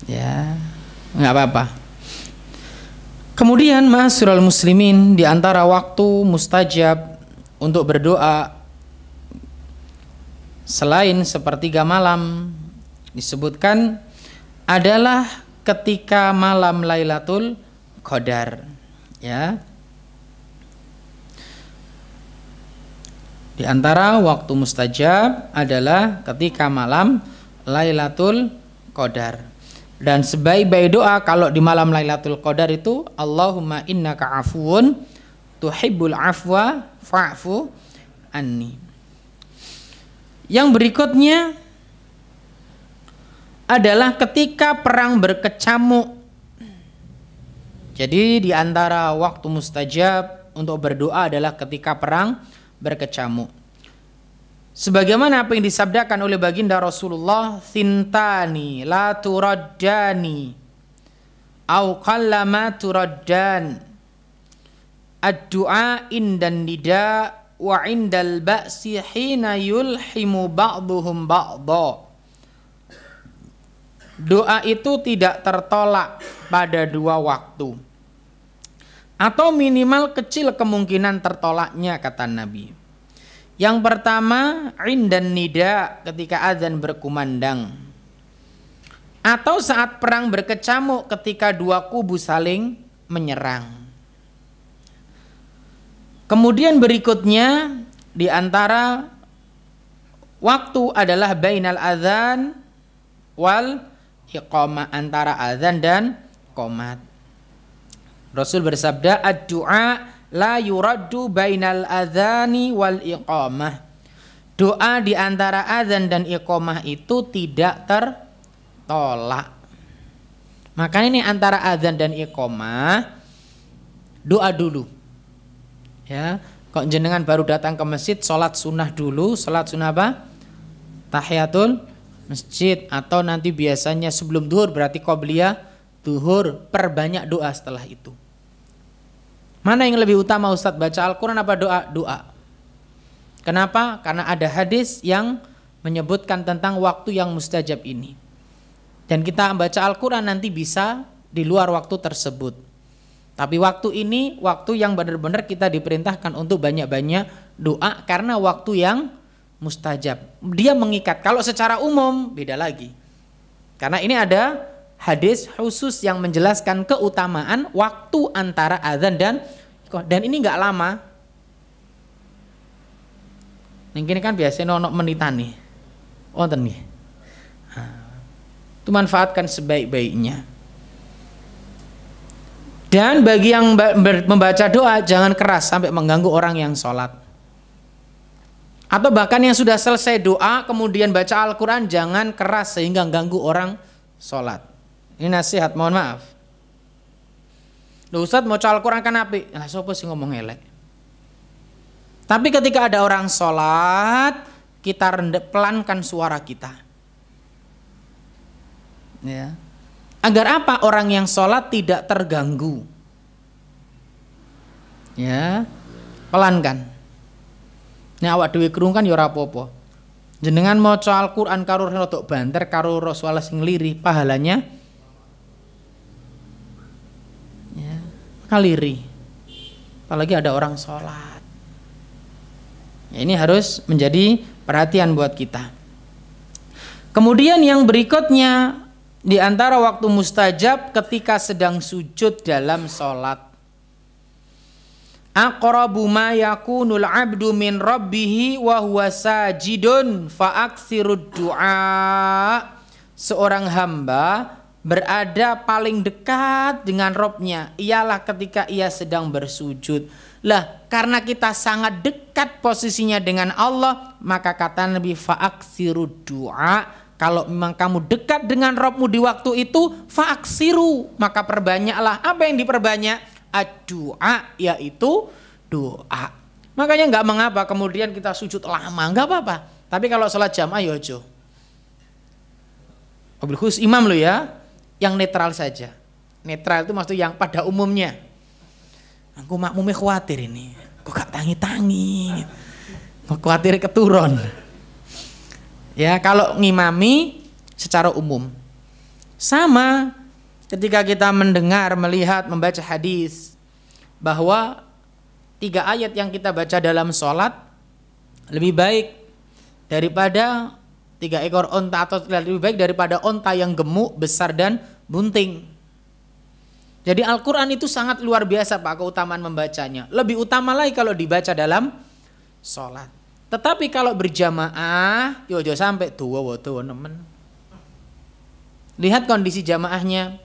Ya, nggak apa-apa. Kemudian ma'asyiral muslimin, di antara waktu mustajab untuk berdoa selain sepertiga malam disebutkan adalah ketika malam Lailatul Qadar. Ya. Di antara waktu mustajab adalah ketika malam Lailatul Qadar. Dan sebaik-baik doa kalau di malam Lailatul Qadar itu, Allahumma innaka afuwun tuhibbul afwa fa'fu anni. Yang berikutnya adalah ketika perang berkecamuk. Jadi di antara waktu mustajab untuk berdoa adalah ketika perang berkecamuk. Sebagaimana apa yang disabdakan oleh baginda Rasulullah, "Thintani la turaddani au qallama turaddan. Ad-du'a indan nida wa indal ba'si hina yulhimu ba'duhum ba'dha." Doa itu tidak tertolak pada dua waktu, atau minimal kecil kemungkinan tertolaknya, kata Nabi. Yang pertama, indan nida, ketika azan berkumandang, atau saat perang berkecamuk ketika dua kubu saling menyerang. Kemudian berikutnya di antara waktu adalah bainal azan wal iqamah, antara azan dan qomat. Rasul bersabda, ad-du'a la yuraddu bainal adzani wal iqamah. Doa di antara azan dan iqamah itu tidak tertolak. Makanya ini antara azan dan iqamah doa dulu. Ya, kok jenengan baru datang ke masjid, sholat sunnah dulu. Sholat sunnah apa? Tahiyatul masjid. Atau nanti biasanya sebelum duhur berarti qobliyah duhur, perbanyak doa setelah itu. Mana yang lebih utama Ustadz, baca Al-Quran apa doa? Doa. Kenapa? Karena ada hadis yang menyebutkan tentang waktu yang mustajab ini. Dan kita baca Al-Quran nanti bisa di luar waktu tersebut. Tapi waktu ini, waktu yang benar-benar kita diperintahkan untuk banyak-banyak doa karena waktu yang mustajab. Dia mengikat. Kalau secara umum beda lagi. Karena ini ada hadis khusus yang menjelaskan keutamaan waktu antara azan dan ini nggak lama. Ini kan biasanya ono menitan nih. Wonten nih. Itu manfaatkan sebaik-baiknya. Dan bagi yang membaca doa jangan keras sampai mengganggu orang yang sholat. Atau bahkan yang sudah selesai doa kemudian baca Al-Quran jangan keras sehingga mengganggu orang sholat. Ini nasihat, mohon maaf. Loh Ustadz mau Al-Quran kan api. Nah siapa sih ngomong elek. Tapi ketika ada orang sholat, kita pelankan suara kita. Ya. Agar apa? Orang yang sholat tidak terganggu. Ya, pelankan. Nek awak dhewe krungu kan ya ora apa-apa. Jenengan maca Al-Qur'an karo rodok banter karo Rasulullah sing lirih, pahalanya ya, kaliri. Apalagi ada orang sholat. Ya, ini harus menjadi perhatian buat kita. Kemudian yang berikutnya, di antara waktu mustajab ketika sedang sujud dalam sholat. Aqrabu ma yakunul abdu min rabbihi wa huwa sajidun fa aksirud du'a. Seorang hamba berada paling dekat dengan Robnya ialah ketika ia sedang bersujud. Lah, karena kita sangat dekat posisinya dengan Allah, maka kata Nabi fa aksirud du'a. Kalau memang kamu dekat dengan Robmu di waktu itu, fa aksiru, maka perbanyaklah. Apa yang diperbanyak? Ad-du'a, yaitu doa. Makanya nggak mengapa kemudian kita sujud lama, nggak apa-apa. Tapi kalau sholat jamaah ya ojo. Wabil khusus imam lo ya, yang netral saja. Netral itu maksudnya yang pada umumnya. Aku makmumnya khawatir ini, kok gak tangi-tangi, kok khawatir keturun. Ya kalau ngimami secara umum. Sama ketika kita mendengar, melihat, membaca hadis bahwa 3 ayat yang kita baca dalam sholat lebih baik daripada 3 ekor onta, atau lebih baik daripada onta yang gemuk, besar dan bunting. Jadi Al-Quran itu sangat luar biasa Pak keutamaan membacanya. Lebih utama lagi kalau dibaca dalam sholat. Tetapi kalau berjamaah, yo sampai tua nemen. Lihat kondisi jamaahnya.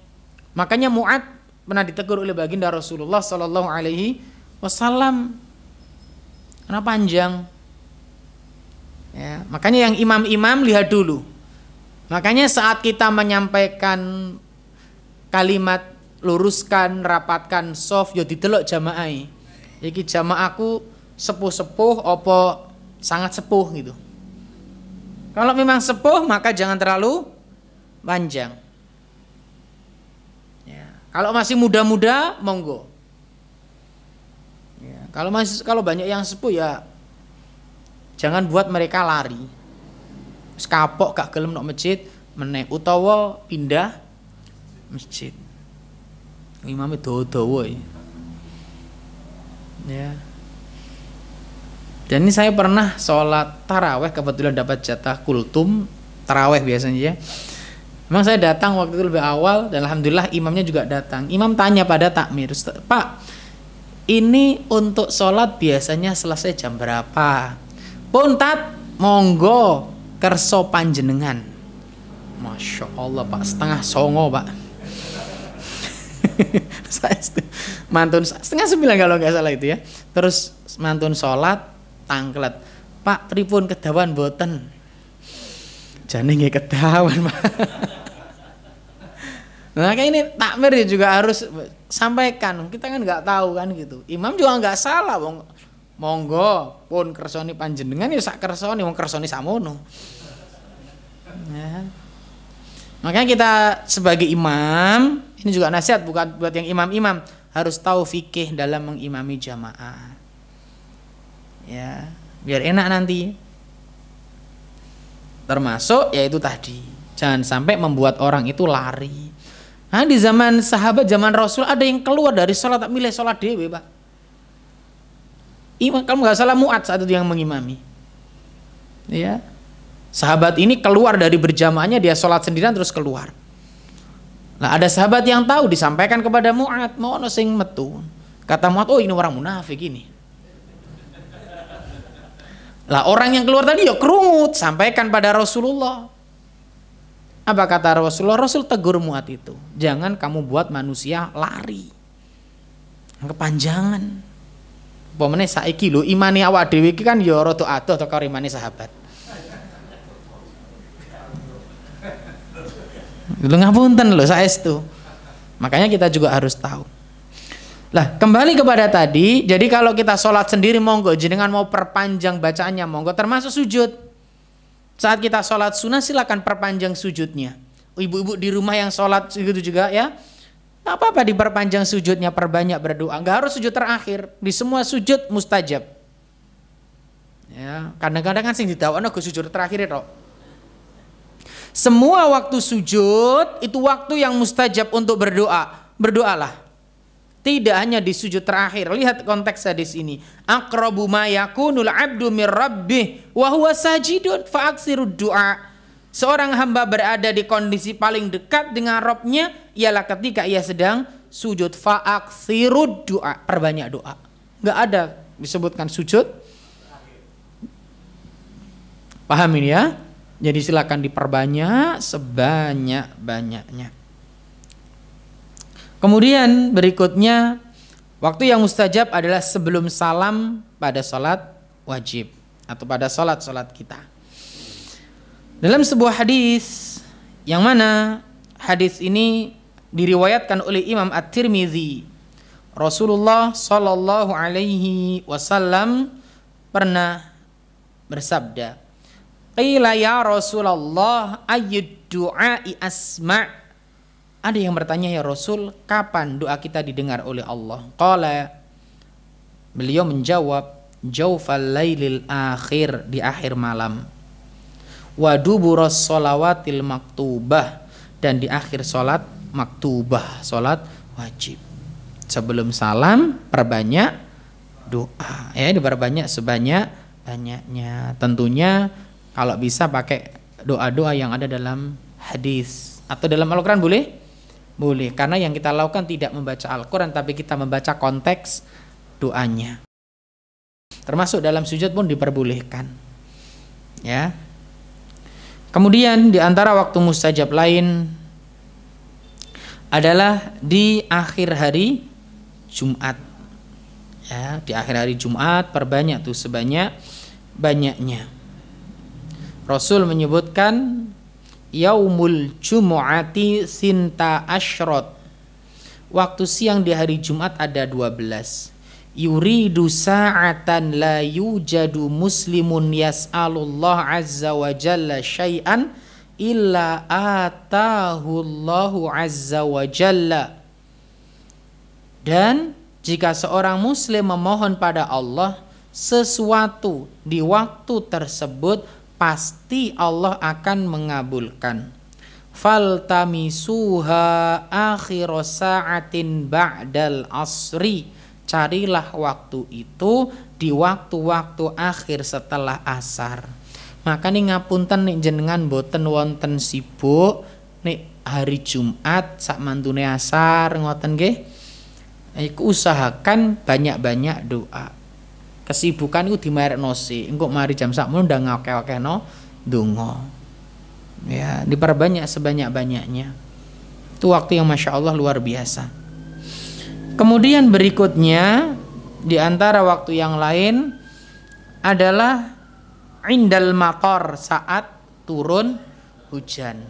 Makanya Mu'ad pernah ditegur oleh baginda Rasulullah Sallallahu Alaihi Wasallam. Karena panjang. Ya, makanya yang imam-imam lihat dulu. Makanya saat kita menyampaikan kalimat luruskan, rapatkan soft, yo didelok jamaah. Iki jamaahku sepuh-sepuh, opo sangat sepuh gitu. Kalau memang sepuh maka jangan terlalu panjang. Kalau masih muda-muda, monggo. Ya, kalau banyak yang sepuh ya, jangan buat mereka lari. Sekapok gak gelem nok masjid, meneh utawa pindah masjid. Imamnya dawa-dawa ya. Dan ini saya pernah sholat taraweh, kebetulan dapat jatah kultum taraweh biasanya ya. Memang saya datang waktu itu lebih awal dan alhamdulillah imamnya juga datang. Imam tanya pada takmir, Pak, ini untuk sholat biasanya selesai jam berapa? Puntat, monggo kerso panjenengan. Masya Allah Pak, 8:30 Pak. Mantun 8:30 kalau nggak salah itu ya. Terus mantun sholat tangklet. Pak, pripun kedawan boten? Jane nggih kedawan Pak. Nah kayak ini takmir juga harus sampaikan. Kita kan nggak tahu kan gitu. Imam juga nggak salah, monggo pun kersoni panjenengan ya sak kersoni, wong kersoni samono. Ya. Makanya kita sebagai imam, ini juga nasihat bukan buat yang imam-imam, harus tahu fikih dalam mengimami jamaah. Ya, biar enak nanti. Termasuk yaitu tadi, jangan sampai membuat orang itu lari. Nah, di zaman sahabat, zaman Rasul ada yang keluar dari sholat tak milih sholat dewe Pak. Imam, kalau nggak salah Mu'ad saat itu yang mengimami. Ya, sahabat ini keluar dari berjamaahnya, dia sholat sendirian terus keluar. Nah ada sahabat yang tahu, disampaikan kepada Mu'ad, mau ono sing metu. Kata Mu'ad, oh ini orang munafik ini. Lah orang yang keluar tadi ya kerungut, sampaikan pada Rasulullah. Apa kata Rasulullah? Rasul tegur Mu'ad itu, jangan kamu buat manusia lari, kepanjangan. Pemene saiki lho imane awak dhewe iki kan ya rada adoh to karo imane sahabat. Lho ngapunten lho saestu. Makanya kita juga harus tahu. Lah kembali kepada tadi, jadi kalau kita sholat sendiri monggo, jenengan mau perpanjang bacaannya monggo, termasuk sujud. Saat kita sholat sunnah silakan perpanjang sujudnya. Ibu-ibu di rumah yang sholat gitu juga ya, nggak apa-apa diperpanjang sujudnya, perbanyak berdoa. Nggak harus sujud terakhir, di semua sujud mustajab. Ya, kadang-kadang kan sing didawakno go sujud terakhir tok. Semua waktu sujud itu waktu yang mustajab untuk berdoa. Berdoalah. Tidak hanya di sujud terakhir. Lihat konteks hadis ini. Aqrabu ma yakunul 'abdu mir rabbih wa huwa sajidun fa aksirud du'a. Seorang hamba berada di kondisi paling dekat dengan Rabb-nya ialah ketika ia sedang sujud, fa aksirud du'a. Perbanyak doa. Enggak ada disebutkan sujud. Paham ini ya? Jadi silakan diperbanyak sebanyak-banyaknya. Kemudian berikutnya, waktu yang mustajab adalah sebelum salam pada sholat wajib atau pada sholat kita. Dalam sebuah hadis yang mana hadis ini diriwayatkan oleh Imam At-Tirmidzi, Rasulullah Shallallahu Alaihi Wasallam pernah bersabda, qila ya Rasulullah ayyud du'ai asma'. Ada yang bertanya, ya Rasul, kapan doa kita didengar oleh Allah? Qala, beliau menjawab, jaufal lailil akhir, di akhir malam, wa duburas sholawatil maktubah, dan di akhir sholat maktubah, sholat wajib. Sebelum salam perbanyak doa, ya, diperbanyak sebanyak-banyaknya. Tentunya kalau bisa pakai doa-doa yang ada dalam hadis atau dalam Al-Quran boleh? Boleh, karena yang kita lakukan tidak membaca Al-Quran, tapi kita membaca konteks doanya. Termasuk dalam sujud pun diperbolehkan. Ya. Kemudian di antara waktu mustajab lain adalah di akhir hari Jumat. Ya, di akhir hari Jumat perbanyak tuh sebanyak-banyaknya. Rasul menyebutkan yaumul jumu'ati sinta asyrot, waktu siang di hari Jumat ada 12. Yuridu sa'atan la yujadu muslimun yas'alullah azza wa jalla syai'an illa atahullahu azza wa jalla. Dan jika seorang muslim memohon pada Allah sesuatu di waktu tersebut, pasti Allah akan mengabulkan. Faltamisuha akhir sa'atin ba'dal asri, carilah waktu itu di waktu-waktu akhir setelah asar. Maka nih ngapunten nih jenengan boten wonten sibuk nih hari Jumat sak mantune asar ngoten nggih. Iku usahakan banyak-banyak doa. Kesibukan itu dimerekno sih, engko mari jam sakmono ndang akeh-akehno donga. Ya, diperbanyak sebanyak-banyaknya. Itu waktu yang Masya Allah luar biasa. Kemudian berikutnya di antara waktu yang lain adalah indal matar, saat turun hujan.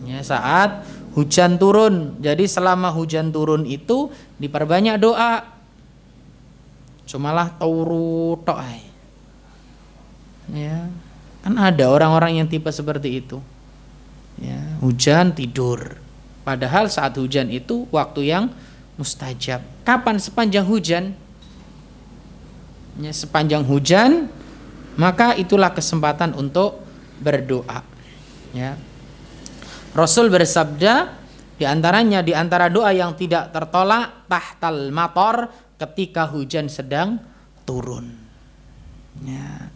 Ya, saat hujan turun. Jadi selama hujan turun itu diperbanyak doa. Cumalah turu tok ae. Ya, kan ada orang-orang yang tipe seperti itu. Ya, hujan tidur. Padahal saat hujan itu waktu yang mustajab. Kapan? Sepanjang hujan. Ya, sepanjang hujan, maka itulah kesempatan untuk berdoa. Ya. Rasul bersabda, di antara doa yang tidak tertolak tahtal matar, ketika hujan sedang turun. Ya.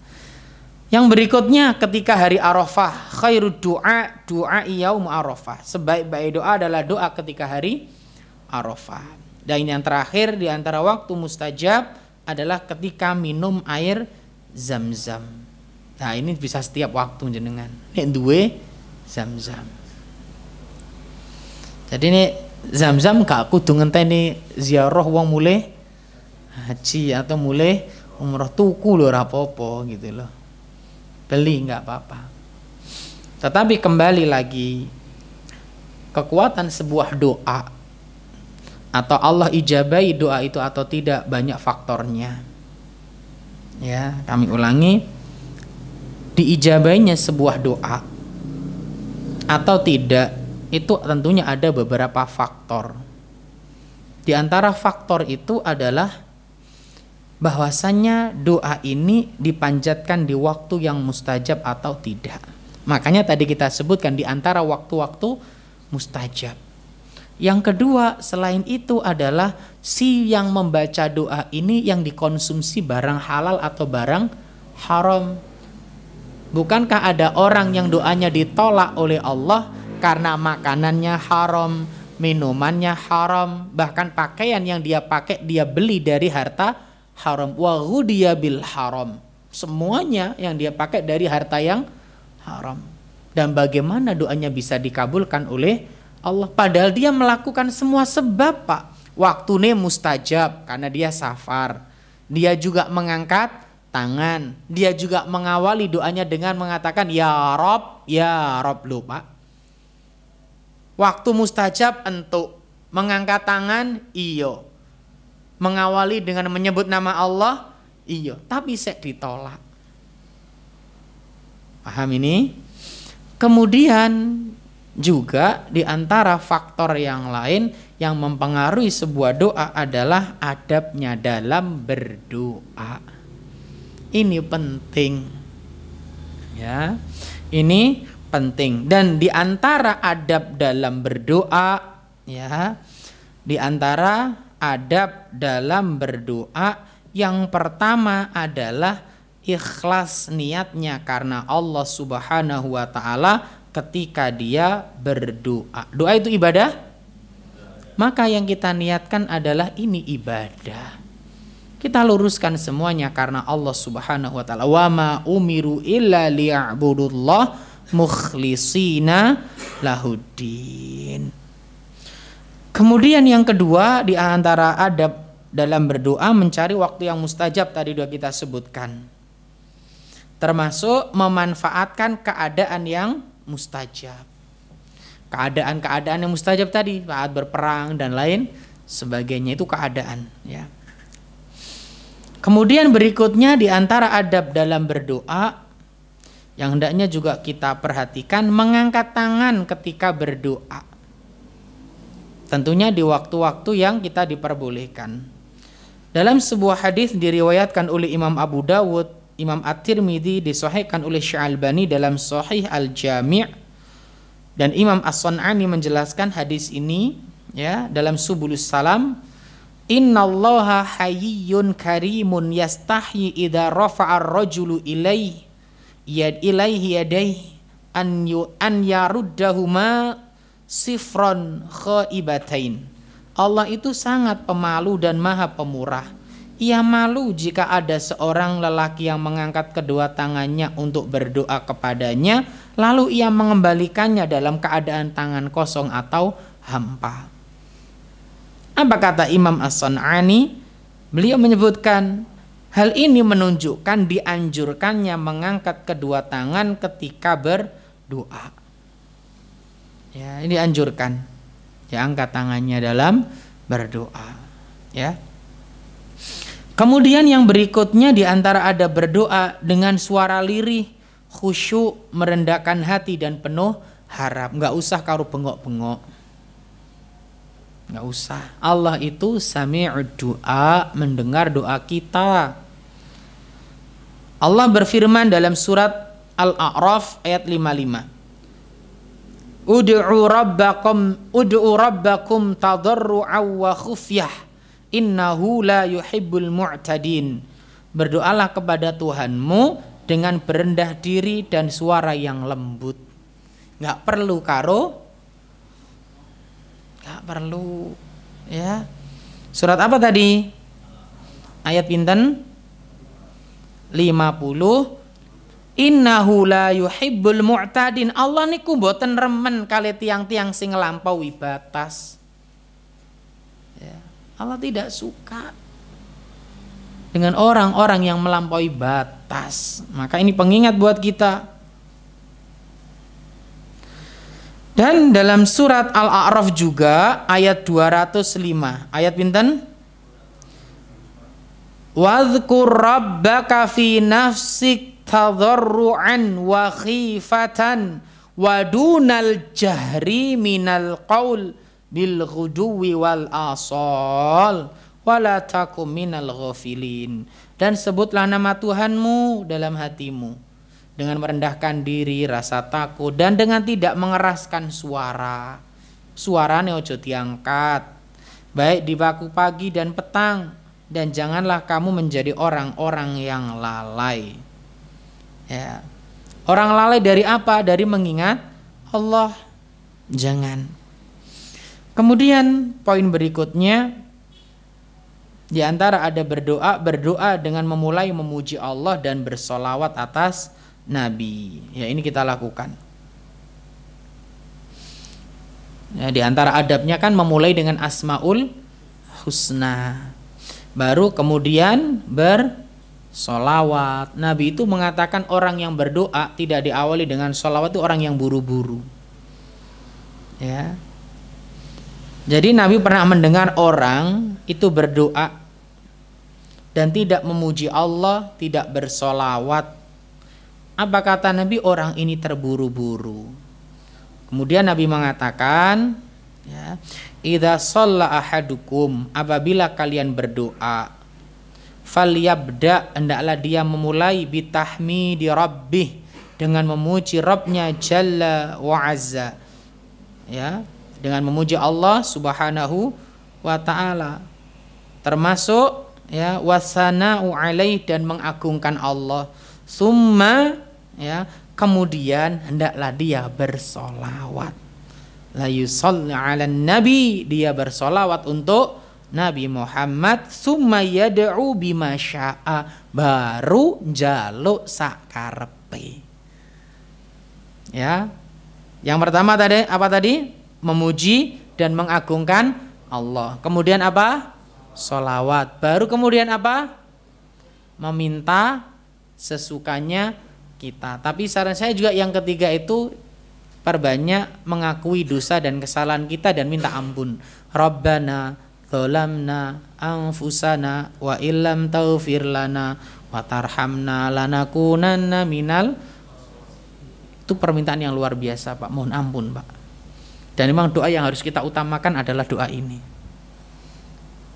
Yang berikutnya ketika hari Arafah, khairud du'a yaum Arafah. Sebaik-baik doa adalah doa ketika hari Arafah. Dan yang terakhir di antara waktu mustajab adalah ketika minum air Zam-zam. Nah, ini bisa setiap waktu jenengan. Nek duwe Zam-zam. Jadi ini Zam-zam gak kudu ngenteni ziarah wong mulai haji atau mulai umroh, tuku lho ora apa-apa gitu loh. Beli nggak apa-apa. Tetapi kembali lagi, kekuatan sebuah doa atau Allah ijabai doa itu atau tidak banyak faktornya. Ya, kami ulangi, diijabainya sebuah doa atau tidak itu tentunya ada beberapa faktor. Di antara faktor itu adalah bahwasannya doa ini dipanjatkan di waktu yang mustajab atau tidak. Makanya tadi kita sebutkan di antara waktu-waktu mustajab. Yang kedua selain itu adalah si yang membaca doa ini yang dikonsumsi barang halal atau barang haram. Bukankah ada orang yang doanya ditolak oleh Allah karena makanannya haram, minumannya haram, bahkan pakaian yang dia pakai dia beli dari harta haram. Wa ghudiya bil haram. Semuanya yang dia pakai dari harta yang haram. Dan bagaimana doanya bisa dikabulkan oleh Allah? Padahal dia melakukan semua sebab, Pak. Waktunya mustajab karena dia safar. Dia juga mengangkat tangan. Dia juga mengawali doanya dengan mengatakan ya Rob loh, Pak. Waktu mustajab untuk mengangkat tangan, iyo. Mengawali dengan menyebut nama Allah, iyo. Tapi saya ditolak. Paham ini? Kemudian juga di antara faktor yang lain yang mempengaruhi sebuah doa adalah adabnya dalam berdoa. Ini penting. Ya. Ini penting. Dan di antara adab dalam berdoa, ya, di antara adab dalam berdoa yang pertama adalah ikhlas niatnya karena Allah Subhanahu wa taala ketika dia berdoa. Doa itu ibadah? Maka yang kita niatkan adalah ini ibadah. Kita luruskan semuanya karena Allah Subhanahu wa taala. Wa ma umiru illa liya'budullah mukhlishina lahuddin. Kemudian yang kedua di antara adab dalam berdoa mencari waktu yang mustajab tadi sudah kita sebutkan. Termasuk memanfaatkan keadaan yang mustajab. Keadaan-keadaan yang mustajab tadi saat berperang dan lain sebagainya itu keadaan, ya. Kemudian berikutnya di antara adab dalam berdoa yang hendaknya juga kita perhatikan mengangkat tangan ketika berdoa. Tentunya di waktu-waktu yang kita diperbolehkan. Dalam sebuah hadis diriwayatkan oleh Imam Abu Dawud, Imam At-Tirmidzi, disahihkan oleh Syalbani dalam Sahih Al-Jami', dan Imam As-Sun'ani menjelaskan hadis ini, ya, dalam Subulus Salam, innallaha hayyun karimun yastahyi idza rafa'a ar-rajulu ilaihi yadayhi an yaruddahuma sifron khaibatain. Allah itu sangat pemalu dan maha pemurah. Ia malu jika ada seorang lelaki yang mengangkat kedua tangannya untuk berdoa kepadanya, lalu ia mengembalikannya dalam keadaan tangan kosong atau hampa. Apa kata Imam As-Sun'ani? Beliau menyebutkan hal ini menunjukkan dianjurkannya mengangkat kedua tangan ketika berdoa. Ya, ini dianjurkan. Ya, angkat tangannya dalam berdoa. Ya. Kemudian yang berikutnya di antara ada berdoa dengan suara lirih, khusyuk, merendahkan hati dan penuh harap. Enggak usah karo bengok-bengok. Enggak usah. Allah itu sami'ud du'a, mendengar doa kita. Allah berfirman dalam surat Al-A'raf ayat 55. Ud'u rabbakum tadarru'an wa khufyah. Innahu la yuhibbul mu'tadin. Berdoalah kepada Tuhanmu dengan berendah diri dan suara yang lembut. Enggak perlu karo, enggak perlu, ya. Surat apa tadi? Ayat pinten? 50. Innahu la yuhibbul mu'tadin. Allah niku mboten remen kali tiang-tiang sing nglampaui batas. Ya. Allah tidak suka dengan orang-orang yang melampaui batas. Maka ini pengingat buat kita. Dan dalam surat Al-A'raf juga ayat 205. Ayat pinten? Wadhkur rabbaka fi nafsik tadarru'an wa khifatan wa dunal jahri minal qaul bil ghuduwi wal asal wala takum minal ghafilin. Dan sebutlah nama Tuhanmu dalam hatimu dengan merendahkan diri, rasa takut, dan dengan tidak mengeraskan suara. Suaranya ojo diangkat, baik di waktu pagi dan petang. Dan janganlah kamu menjadi orang-orang yang lalai. Ya. Orang lalai dari apa? Dari mengingat Allah. Jangan. Kemudian poin berikutnya, di antara ada berdoa dengan memulai memuji Allah dan bersolawat atas Nabi. Ya, ini kita lakukan. Ya, di antara adabnya kan memulai dengan Asmaul Husna. Baru kemudian bersolawat. Nabi itu mengatakan orang yang berdoa tidak diawali dengan solawat itu orang yang buru-buru. Ya. Jadi Nabi pernah mendengar orang itu berdoa dan tidak memuji Allah, tidak bersolawat. Apa kata Nabi? Orang ini terburu-buru. Kemudian Nabi mengatakan, ya, idza shalla ahadukum, apabila kalian berdoa, falyabda, hendaklah dia memulai bitahmidi rabbih, dengan memuji Rabbnya jalla wa azza, ya, dengan memuji Allah subhanahu wa ta'ala, termasuk ya wasana'u alaih, dan mengagungkan Allah. Summa, ya, kemudian hendaklah dia bersolawat. La yusalli ala nabi, dia bersolawat untuk Nabi Muhammad. Summa yad'u bima sya'a, baru jaluk sakarepe. Ya. Yang pertama tadi apa tadi? Memuji dan mengagungkan Allah. Kemudian apa? Solawat. Baru kemudian apa? Meminta sesukanya kita. Tapi saran saya juga yang ketiga itu perbanyak mengakui dosa dan kesalahan kita dan minta ampun. Rabbana dzalamna anfusana wa illam taghfir lana wa tarhamna lanakunanna minal. Itu permintaan yang luar biasa, Pak. Mohon ampun, Pak. Dan memang doa yang harus kita utamakan adalah doa ini.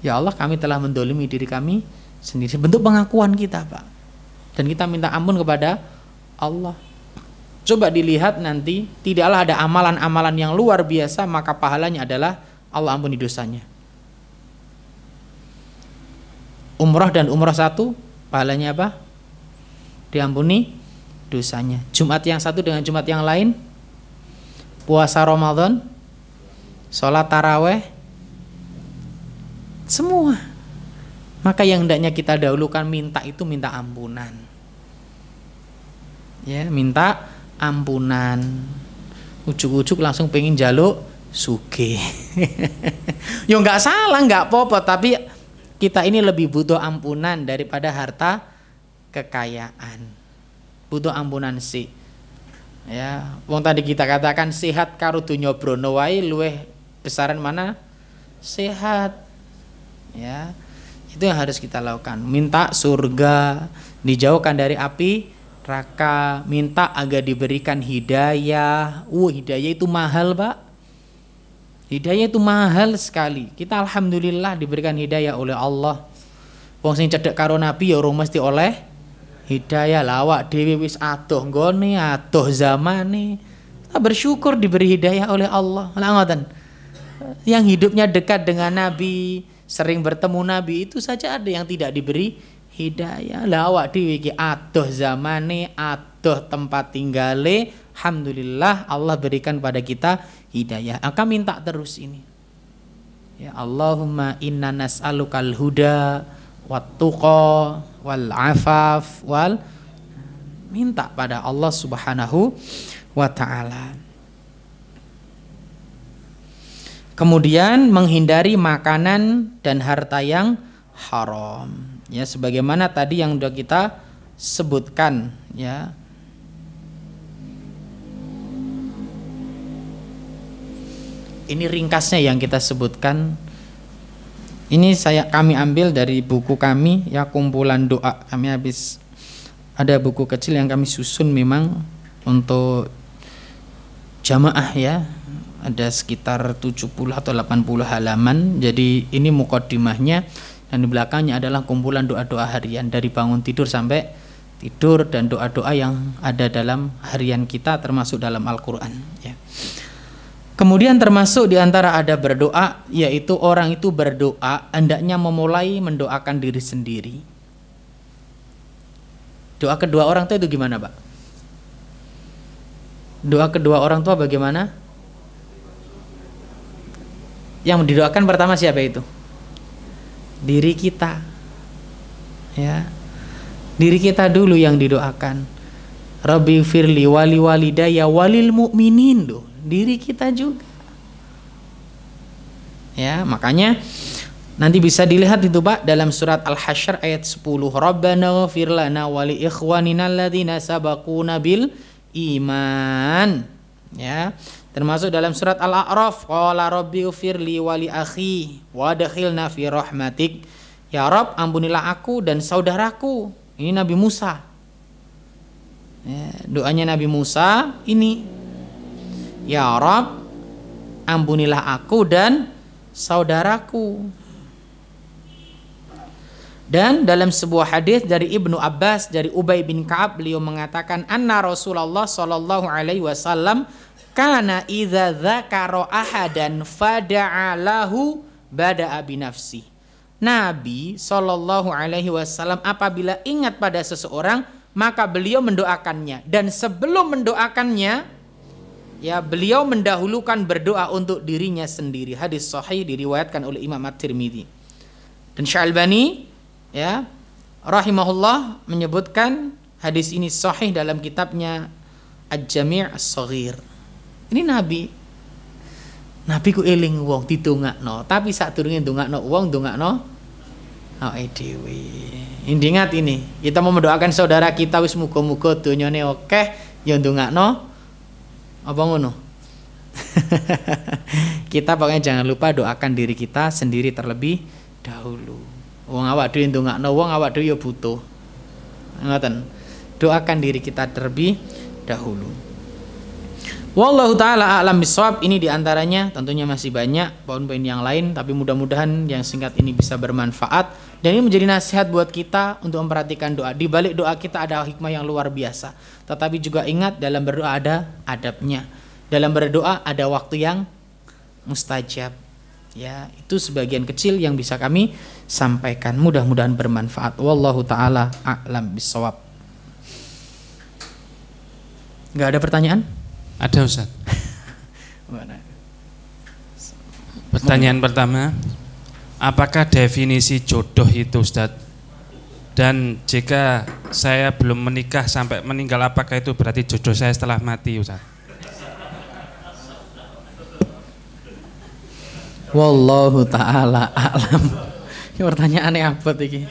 Ya Allah, kami telah mendolimi diri kami sendiri. Bentuk pengakuan kita, Pak. Dan kita minta ampun kepada Allah. Coba dilihat nanti, tidaklah ada amalan-amalan yang luar biasa maka pahalanya adalah Allah ampuni dosanya. Umrah dan umrah satu, pahalanya apa? Diampuni dosanya. Jumat yang satu dengan Jumat yang lain, puasa Ramadan, sholat taraweh, semua. Maka yang hendaknya kita dahulukan minta itu minta ampunan. Ya, minta ampunan. Ujuk-ujuk langsung pengen jaluk sugih. Ya nggak salah, nggak apa-apa, tapi kita ini lebih butuh ampunan daripada harta kekayaan. Butuh ampunan sih. Ya, wong tadi kita katakan sehat karo donya brono wae luweh besaran mana? Sehat. Ya. Itu yang harus kita lakukan. Minta surga, dijauhkan dari api neraka, minta agar diberikan hidayah. Hidayah itu mahal, Pak. Hidayah itu mahal sekali. Kita alhamdulillah diberikan hidayah oleh Allah. Wong sing cedhek karo Nabi ya urung mesti oleh hidayah. Lawak dhewe wis adoh nggone, adoh zamane. Kita bersyukur diberi hidayah oleh Allah. Lah ngoten. Yang hidupnya dekat dengan Nabi, sering bertemu Nabi, itu saja ada yang tidak diberi hidayah. Lah awak dhewe iki adoh zamane, adoh tempat tinggale, alhamdulillah Allah berikan pada kita hidayah. Maka minta terus ini. Ya Allahumma inna nas'alukal huda wat tuqa wal afaf wal, minta pada Allah Subhanahu wa taala. Kemudian menghindari makanan dan harta yang haram. Ya, sebagaimana tadi yang sudah kita sebutkan, ya. Ini ringkasnya yang kita sebutkan. Ini kami ambil dari buku kami, ya, kumpulan doa. Kami habis ada buku kecil yang kami susun memang untuk jamaah, ya. Ada sekitar 70 atau 80 halaman. Jadi ini muqaddimahnya. Dan di belakangnya adalah kumpulan doa-doa harian dari bangun tidur sampai tidur, dan doa-doa yang ada dalam harian kita termasuk dalam Al-Quran ya. Kemudian termasuk diantara ada berdoa, yaitu orang itu berdoa hendaknya memulai mendoakan diri sendiri. Doa kedua orang tua itu gimana, Pak? Doa kedua orang tua bagaimana? Yang didoakan pertama siapa itu? Diri kita ya, diri kita dulu yang didoakan. Rabbi firli wali walidayya walil mu'minin, loh, diri kita juga ya. Makanya nanti bisa dilihat itu Pak dalam surat Al-Hasyr ayat 10, Rabbana ghfir lana wa li ikhwanina alladzina sabaquna bil iman ya. Termasuk dalam surat Al-A'raf, qala rabbi ghfirli wa li akhi wa adkhilna fi rahmatik. Ya Rabb, ampunilah aku dan saudaraku. Ini Nabi Musa ya, doanya Nabi Musa ini, ya Rabb, ampunilah aku dan saudaraku. Dan dalam sebuah hadis dari Ibnu Abbas dari Ubay bin Ka'ab, beliau mengatakan anna Rasulullah sallallahu alaihi wasallam kana idza dzakara ahadan fada'a lahu bada'a bi nafsi. Nabi sallallahu alaihi wasallam apabila ingat pada seseorang maka beliau mendoakannya, dan sebelum mendoakannya ya beliau mendahulukan berdoa untuk dirinya sendiri. Hadis sahih diriwayatkan oleh Imam At-Tirmidzi. Dan Syalbani ya rahimahullah menyebutkan hadis ini sahih dalam kitabnya Al-Jami' As-Shaghir. Ini Nabi ku eling wong ditungakno, tapi sadurunge ndongakno wong ndongakno awake dhewe. Ingat ini, kita mau mendoakan saudara kita wis muga-muga donyane akeh ya ndongakno apa ngono. Kita pokoknya jangan lupa doakan diri kita sendiri terlebih dahulu. Wong awak dhewe ndongakno wong awak dhewe ya butuh. Ngoten. Doakan diri kita terlebih dahulu. Wallahu ta'ala a'lam bishawab. Ini diantaranya, tentunya masih banyak poin-poin yang lain, tapi mudah-mudahan yang singkat ini bisa bermanfaat, dan ini menjadi nasihat buat kita untuk memperhatikan doa. Di balik doa kita ada hikmah yang luar biasa, tetapi juga ingat dalam berdoa ada adabnya. Dalam berdoa ada waktu yang mustajab ya. Itu sebagian kecil yang bisa kami sampaikan, mudah-mudahan bermanfaat. Wallahu ta'ala a'lam bishawab. Gak ada pertanyaan? Ada Ustaz. Pertanyaan pertama, apakah definisi jodoh itu Ustaz? Dan jika saya belum menikah sampai meninggal, apakah itu berarti jodoh saya setelah mati Ustaz? Wallahu ta'ala a'lam. Ini pertanyaannya apa ini?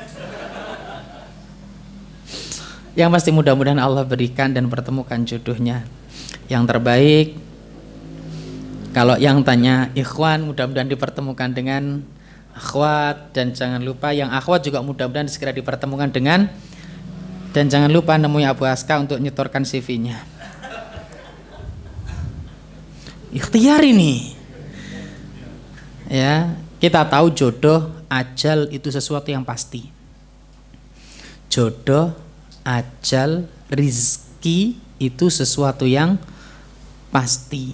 Yang pasti mudah-mudahan Allah berikan dan pertemukan jodohnya yang terbaik. Kalau yang tanya ikhwan, mudah-mudahan dipertemukan dengan akhwat, dan jangan lupa yang akhwat juga mudah-mudahan segera dipertemukan dengan, dan jangan lupa nemui Abu Aska untuk nyetorkan CV-nya. Ikhtiar ini ya, kita tahu jodoh, ajal itu sesuatu yang pasti. Jodoh, ajal, rizki itu sesuatu yang pasti.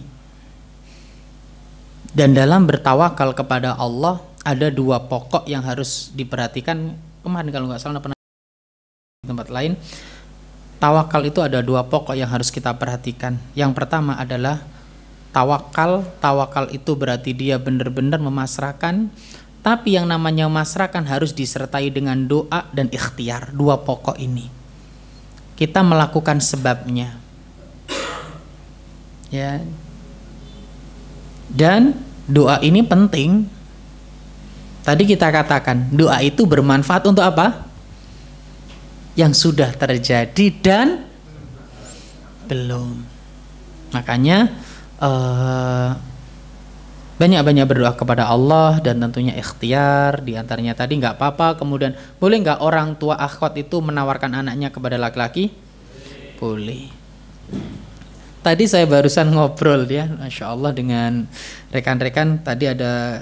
Dan dalam bertawakal kepada Allah ada dua pokok yang harus diperhatikan. Kemarin kalau nggak salah pernah di tempat lain, tawakal itu ada dua pokok yang harus kita perhatikan. Yang pertama adalah tawakal. Tawakal itu berarti dia benar-benar memasrahkan, tapi yang namanya memasrahkan harus disertai dengan doa dan ikhtiar. Dua pokok ini kita melakukan sebabnya ya. Dan doa ini penting. Tadi kita katakan doa itu bermanfaat untuk apa? Yang sudah terjadi dan belum. Makanya banyak-banyak berdoa kepada Allah, dan tentunya ikhtiar. Di antaranya tadi nggak apa-apa. Kemudian boleh nggak orang tua akhwat itu menawarkan anaknya kepada laki-laki? Boleh. Tadi saya barusan ngobrol ya, Masya Allah, dengan rekan-rekan. Tadi ada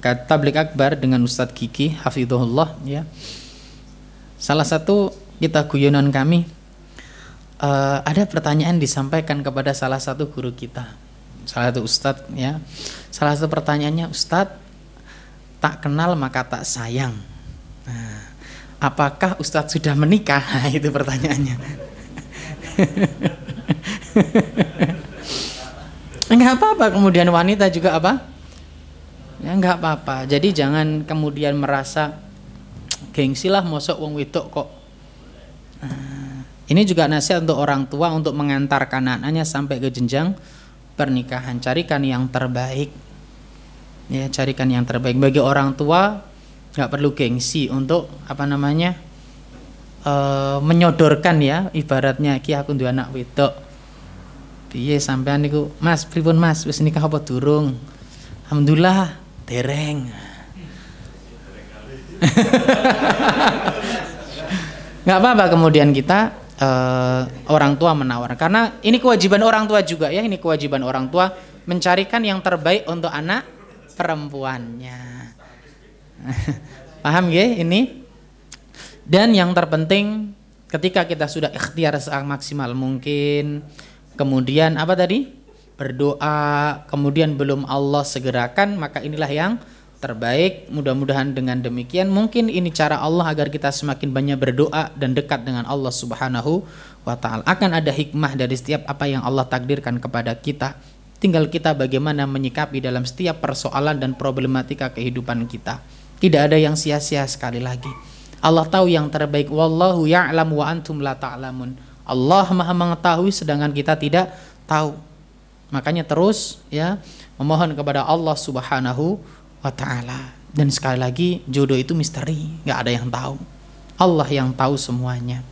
tablik akbar dengan Ustadz Kiki hafizahullah ya. Salah satu kita guyonan kami, ada pertanyaan disampaikan kepada salah satu guru kita, salah satu ustadz ya. Salah satu pertanyaannya, Ustadz, tak kenal maka tak sayang. Nah, apakah Ustadz sudah menikah? Nah, itu pertanyaannya. Enggak apa-apa, kemudian wanita juga apa? Ya enggak apa-apa. Jadi jangan kemudian merasa gengsi lah mosok wong wedok kok. Nah, ini juga nasihat untuk orang tua untuk mengantarkan anaknya sampai ke jenjang pernikahan. Carikan yang terbaik. Ya, carikan yang terbaik. Bagi orang tua nggak perlu gengsi untuk menyodorkan ya, ibaratnya ki aku duwe anak wedok. Piye sampean niku, Mas, pripun Mas, wis nikah apa durung? Alhamdulillah, dereng. Nggak apa-apa kemudian kita orang tua menawar, karena ini kewajiban orang tua juga ya, ini kewajiban orang tua mencarikan yang terbaik untuk anak perempuannya. Paham ya ini? Dan yang terpenting ketika kita sudah ikhtiar semaksimal mungkin, kemudian apa tadi? Berdoa, kemudian belum Allah segerakan, maka inilah yang terbaik. Mudah-mudahan dengan demikian mungkin ini cara Allah agar kita semakin banyak berdoa dan dekat dengan Allah Subhanahu wa ta'ala. Akan ada hikmah dari setiap apa yang Allah takdirkan kepada kita. Tinggal kita bagaimana menyikapi dalam setiap persoalan dan problematika kehidupan kita. Tidak ada yang sia-sia, sekali lagi. Allah tahu yang terbaik. Wallahu ya'lam wa antum la ta'lamun. Allah Maha mengetahui sedangkan kita tidak tahu. Makanya terus ya memohon kepada Allah Subhanahu wa ta'ala. Dan sekali lagi, jodoh itu misteri, nggak ada yang tahu. Allah yang tahu semuanya.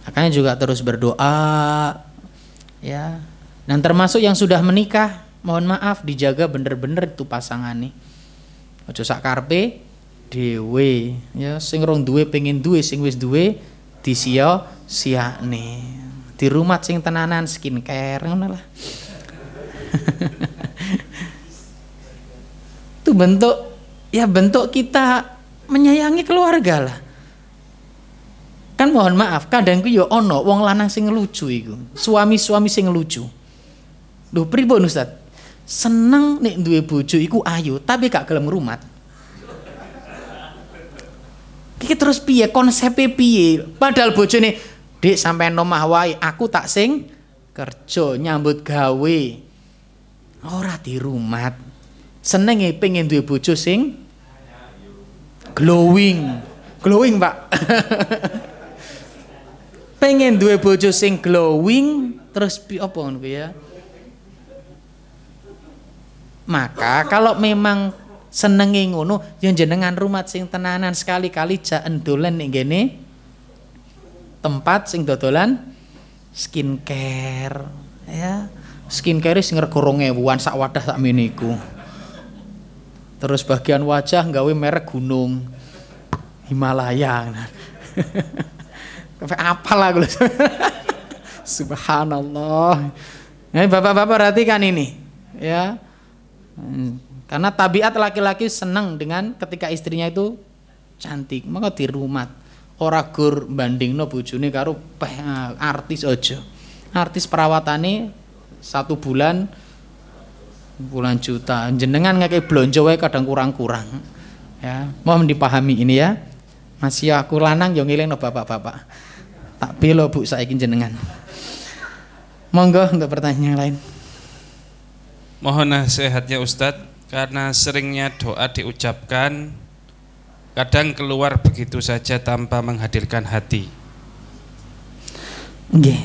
Makanya juga terus berdoa ya. Dan termasuk yang sudah menikah, mohon maaf dijaga bener-bener itu pasangan nih. Ojo sak karepe dhewe ya, sing rong duwe pengen duwe, sing wis duwe disia-siane. Di rumah sing tenanan skincare ngono lah. Itu bentuk kita menyayangi keluarga lah. Kan mohon maaf, kadang ku yo ono wong lanang sing lucu iku, suami-suami sing lucu. Lho pripun Ustaz? Seneng nek duwe bojo iku ayu, tapi gak gelem ngrumat. Iki terus piye konsepe piye? Padahal bojone, "Dik sampean omah wae, aku tak sing kerja nyambut gawe." Ora dirumat. Senenge pengen duwe bojo sing glowing, Pak. Pengen duwe bojo sing glowing, terus apa ngono ya? Maka kalau memang senenge ngono, ya jenengan rumat sing tenanan, sekali-kali jaen dolen ning ngene tempat sing dodolan skincare ya. Skincare sing rego 2000-an sak wadah sak meniku. Terus bagian wajah nggawe merek gunung Himalaya. Apa lah gue. Subhanallah. Nah, bapak-bapak perhatikan ini ya. Karena tabiat laki-laki senang dengan ketika istrinya itu cantik, maka dirumat. Ora gur bandingno bojone karo artis aja. Artis perawatane 1 bulan juta. Jenengan ngake blonjo wae kadang kurang-kurang. Ya, mohon dipahami ini ya. Masih aku lanang yo ngelingno bapak-bapak. Tak belo Bu saiki jenengan. Monggo untuk pertanyaan yang lain. Mohon nasihatnya Ustadz, karena seringnya doa diucapkan kadang keluar begitu saja tanpa menghadirkan hati. Nggih.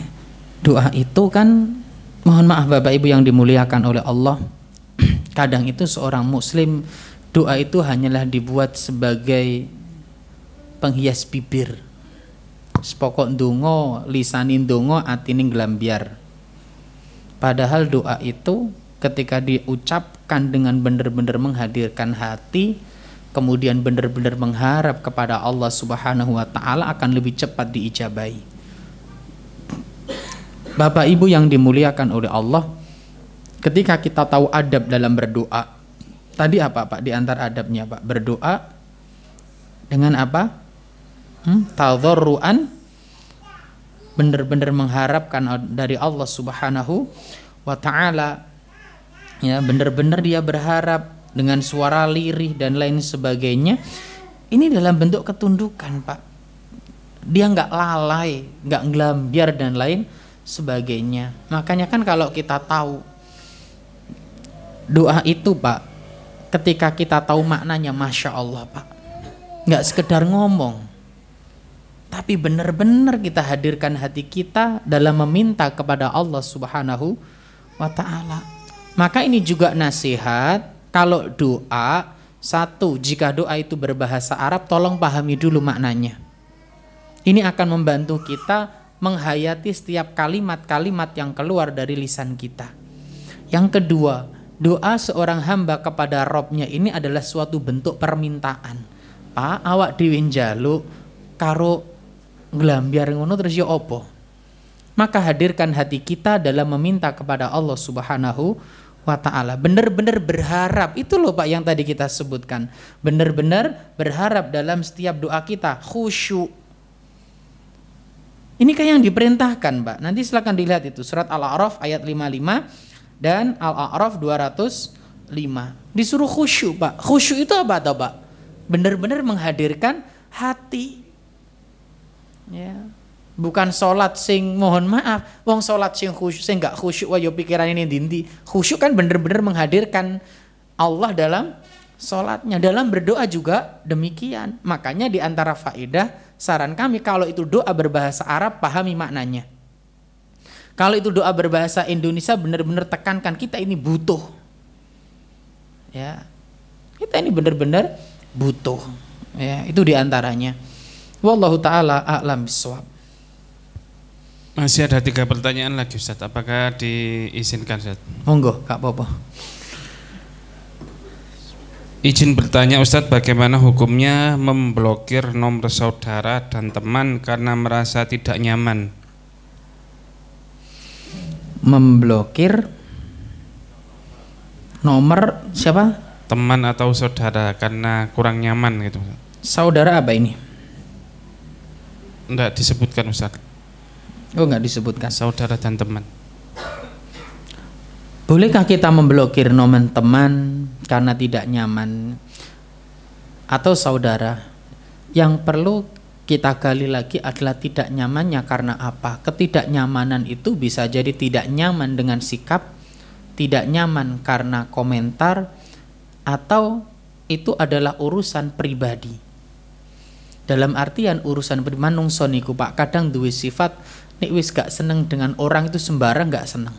Doa itu kan, mohon maaf Bapak Ibu yang dimuliakan oleh Allah, kadang itu seorang muslim doa itu hanyalah dibuat sebagai penghias bibir. Sepokok ndonga, lisanin ndonga, atining glambyar. Padahal doa itu ketika diucapkan dengan benar-benar menghadirkan hati, kemudian benar-benar mengharap kepada Allah Subhanahu wa ta'ala, akan lebih cepat diijabahi. Bapak Ibu yang dimuliakan oleh Allah, ketika kita tahu adab dalam berdoa, Tadi apa Pak di antara adabnya Pak? Berdoa dengan apa? Tadharruan, benar-benar mengharapkan dari Allah Subhanahu wa taala. Ya, benar-benar dia berharap dengan suara lirih dan lain sebagainya. Ini dalam bentuk ketundukan Pak. Dia nggak lalai, nggak ngelambiar dan lain sebagainya. Makanya kan kalau kita tahu doa itu Pak, ketika kita tahu maknanya, Masya Allah Pak, nggak sekedar ngomong, tapi benar-benar kita hadirkan hati kita dalam meminta kepada Allah Subhanahu wa ta'ala. Maka ini juga nasihat, kalau doa, satu, jika doa itu berbahasa Arab, tolong pahami dulu maknanya. Ini akan membantu kita menghayati setiap kalimat-kalimat yang keluar dari lisan kita. Yang kedua, doa seorang hamba kepada Robnya ini adalah suatu bentuk permintaan. Pak, awak dhewe njaluk karo nglambiar ngono terus ya apa? Maka hadirkan hati kita dalam meminta kepada Allah Subhanahu wa ta'ala. Benar-benar berharap. Itu loh Pak yang tadi kita sebutkan. Benar-benar berharap dalam setiap doa kita. Khusyuk. Ini kayak yang diperintahkan Pak. Nanti silakan dilihat itu. Surat Al-A'raf ayat 55 dan Al-A'raf 205. Disuruh khusyuk Pak. Khusyuk itu apa atau Pak? Benar-benar menghadirkan hati. Ya. Bukan sholat sing mohon maaf, wong sholat sing khusyuk, sing gak khusyuk wayo pikiran ini dinti. Khusyuk kan benar-benar menghadirkan Allah dalam sholatnya. Dalam berdoa juga demikian. Makanya di antara faedah, saran kami kalau itu doa berbahasa Arab, pahami maknanya. Kalau itu doa berbahasa Indonesia, benar-benar tekankan kita ini butuh. Ya, kita ini benar-benar butuh. Ya, itu di antaranya. Wallahu ta'ala a'lam bishawab. Masih ada 3 pertanyaan lagi Ustaz, apakah diizinkan Ustaz? Monggo, Kak Popo. Izin bertanya Ustaz, bagaimana hukumnya memblokir nomor saudara dan teman karena merasa tidak nyaman? Memblokir nomor siapa? Teman atau saudara karena kurang nyaman gitu. Saudara apa ini? Enggak disebutkan Ustaz. Oh, enggak disebutkan. Saudara dan teman. Bolehkah kita memblokir nomor teman karena tidak nyaman atau saudara? Yang perlu kita gali lagi adalah tidak nyamannya karena apa? Ketidaknyamanan itu bisa jadi tidak nyaman dengan sikap, tidak nyaman karena komentar, atau itu adalah urusan pribadi. Dalam artian urusan pribadi manungsa niku Pak, kadang duwe sifat nek wis gak seneng dengan orang itu sembarang gak seneng.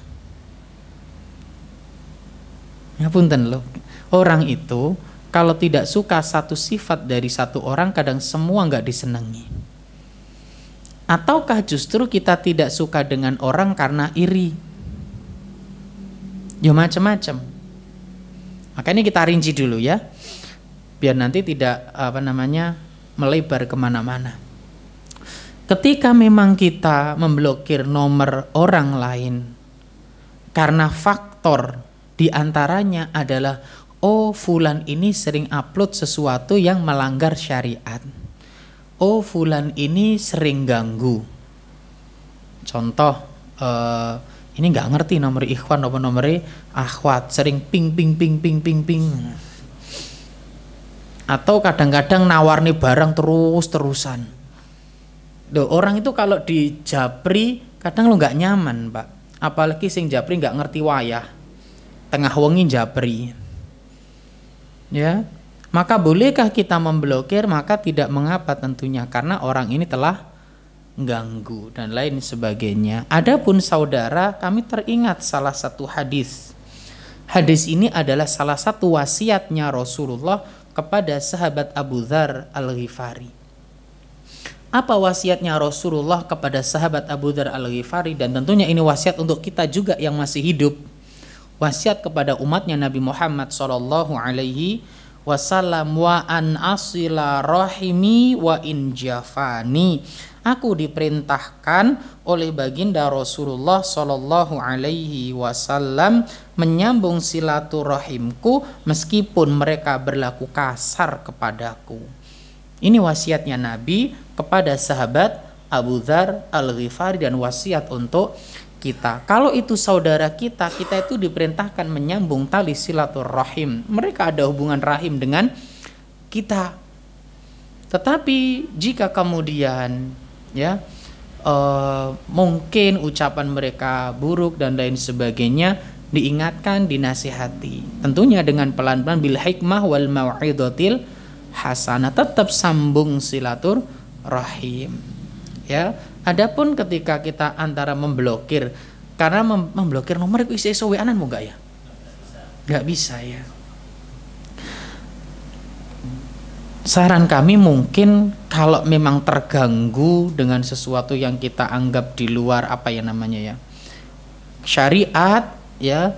Ngapunten loh. Orang itu kalau tidak suka satu sifat dari satu orang, kadang semua gak disenangi. Ataukah justru kita tidak suka dengan orang karena iri? Ya macam-macam. Makanya kita rinci dulu ya, biar nanti tidak melebar kemana-mana. Ketika memang kita memblokir nomor orang lain karena faktor diantaranya adalah, oh fulan ini sering upload sesuatu yang melanggar syariat, oh fulan ini sering ganggu. Contoh, ini nggak ngerti nomor ikhwan atau nomor akhwat, sering ping. Atau kadang-kadang nawarni barang terus-terusan. Loh, orang itu kalau di japri kadang lo nggak nyaman Pak. Apalagi sing japri nggak ngerti wayah, tengah wengi japri. Ya, maka bolehkah kita memblokir? Maka tidak mengapa tentunya, karena orang ini telah ganggu dan lain sebagainya. Adapun saudara, kami teringat salah satu hadis. Hadis ini adalah salah satu wasiatnya Rasulullah kepada sahabat Abu Dzar Al-Ghifari. Apa wasiatnya Rasulullah kepada sahabat Abu Dzar Al-Ghifari? Dan tentunya ini wasiat untuk kita juga yang masih hidup. Wasiat kepada umatnya Nabi Muhammad SAW. wasallam wa an asila rahimi wa in jafani. Aku diperintahkan oleh baginda Rasulullah sallallahu alaihi wasallam menyambung silaturahimku meskipun mereka berlaku kasar kepadaku. Ini wasiatnya Nabi kepada sahabat Abu Dzar Al-Ghifari dan wasiat untuk kita. Kalau itu saudara kita, kita itu diperintahkan menyambung tali silaturahim. Mereka ada hubungan rahim dengan kita. Tetapi jika kemudian ya mungkin ucapan mereka buruk dan lain sebagainya, diingatkan, dinasihati. Tentunya dengan pelan-pelan bil hikmah wal mau'izatil hasanah, tetap sambung silaturahim. Ya, adapun ketika kita antara memblokir, karena memblokir nomor itu iso WA-an mau enggak ya? Enggak bisa ya. Saran kami mungkin kalau memang terganggu dengan sesuatu yang kita anggap di luar apa ya namanya ya, syariat ya,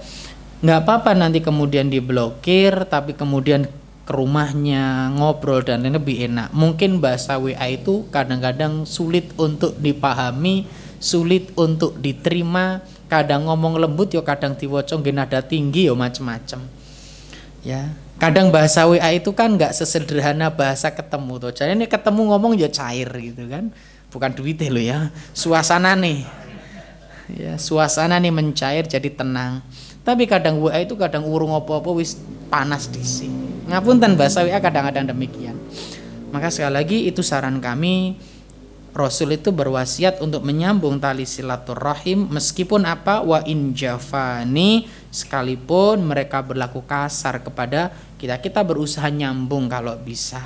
nggak apa-apa nanti kemudian diblokir, tapi kemudian ke rumahnya ngobrol dan lain lebih enak. Mungkin bahasa WA itu kadang-kadang sulit untuk dipahami, sulit untuk diterima, kadang ngomong lembut yo kadang diwoco nggih nada tinggi yo macem-macem ya. Kadang bahasa WA itu kan nggak sesederhana bahasa ketemu tuh. Jadi ini ketemu ngomong ya cair gitu kan, bukan duitnya lo ya, suasana nih, ya suasana nih mencair jadi tenang. Tapi kadang WA itu kadang urung apa-apa wis panas disi. Ngapunten bahasa WA kadang-kadang demikian. Maka sekali lagi itu saran kami, Rasul itu berwasiat untuk menyambung tali silaturahim meskipun apa wa in jafani, sekalipun mereka berlaku kasar kepada kita, kita berusaha nyambung kalau bisa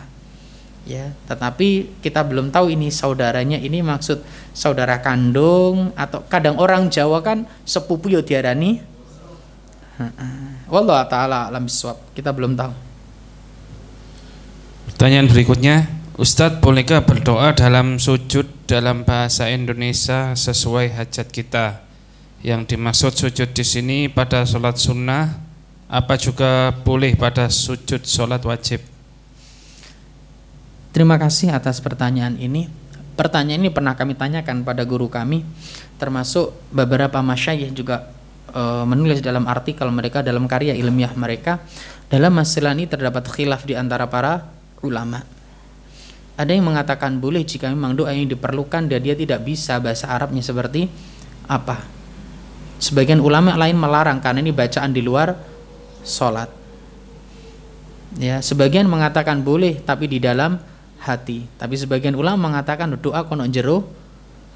ya. Tetapi kita belum tahu ini saudaranya ini maksud saudara kandung atau kadang orang Jawa kan sepupu yo diarani. Wallahu taala alam bisawab, kita belum tahu. Pertanyaan berikutnya, Ustadz, bolehkah berdoa dalam sujud dalam bahasa Indonesia sesuai hajat kita? Yang dimaksud sujud di sini pada sholat sunnah, apa juga boleh pada sujud sholat wajib? Terima kasih atas pertanyaan ini. Pertanyaan ini pernah kami tanyakan pada guru kami, termasuk beberapa masyayikh juga menulis dalam artikel mereka, dalam karya ilmiah mereka. Dalam masalah ini terdapat khilaf di antara para ulama. Ada yang mengatakan boleh jika memang doa yang diperlukan dan dia tidak bisa bahasa Arabnya seperti apa. Sebagian ulama lain melarang karena ini bacaan di luar sholat. Ya, sebagian mengatakan boleh tapi di dalam hati. Tapi sebagian ulama mengatakan doa kono jero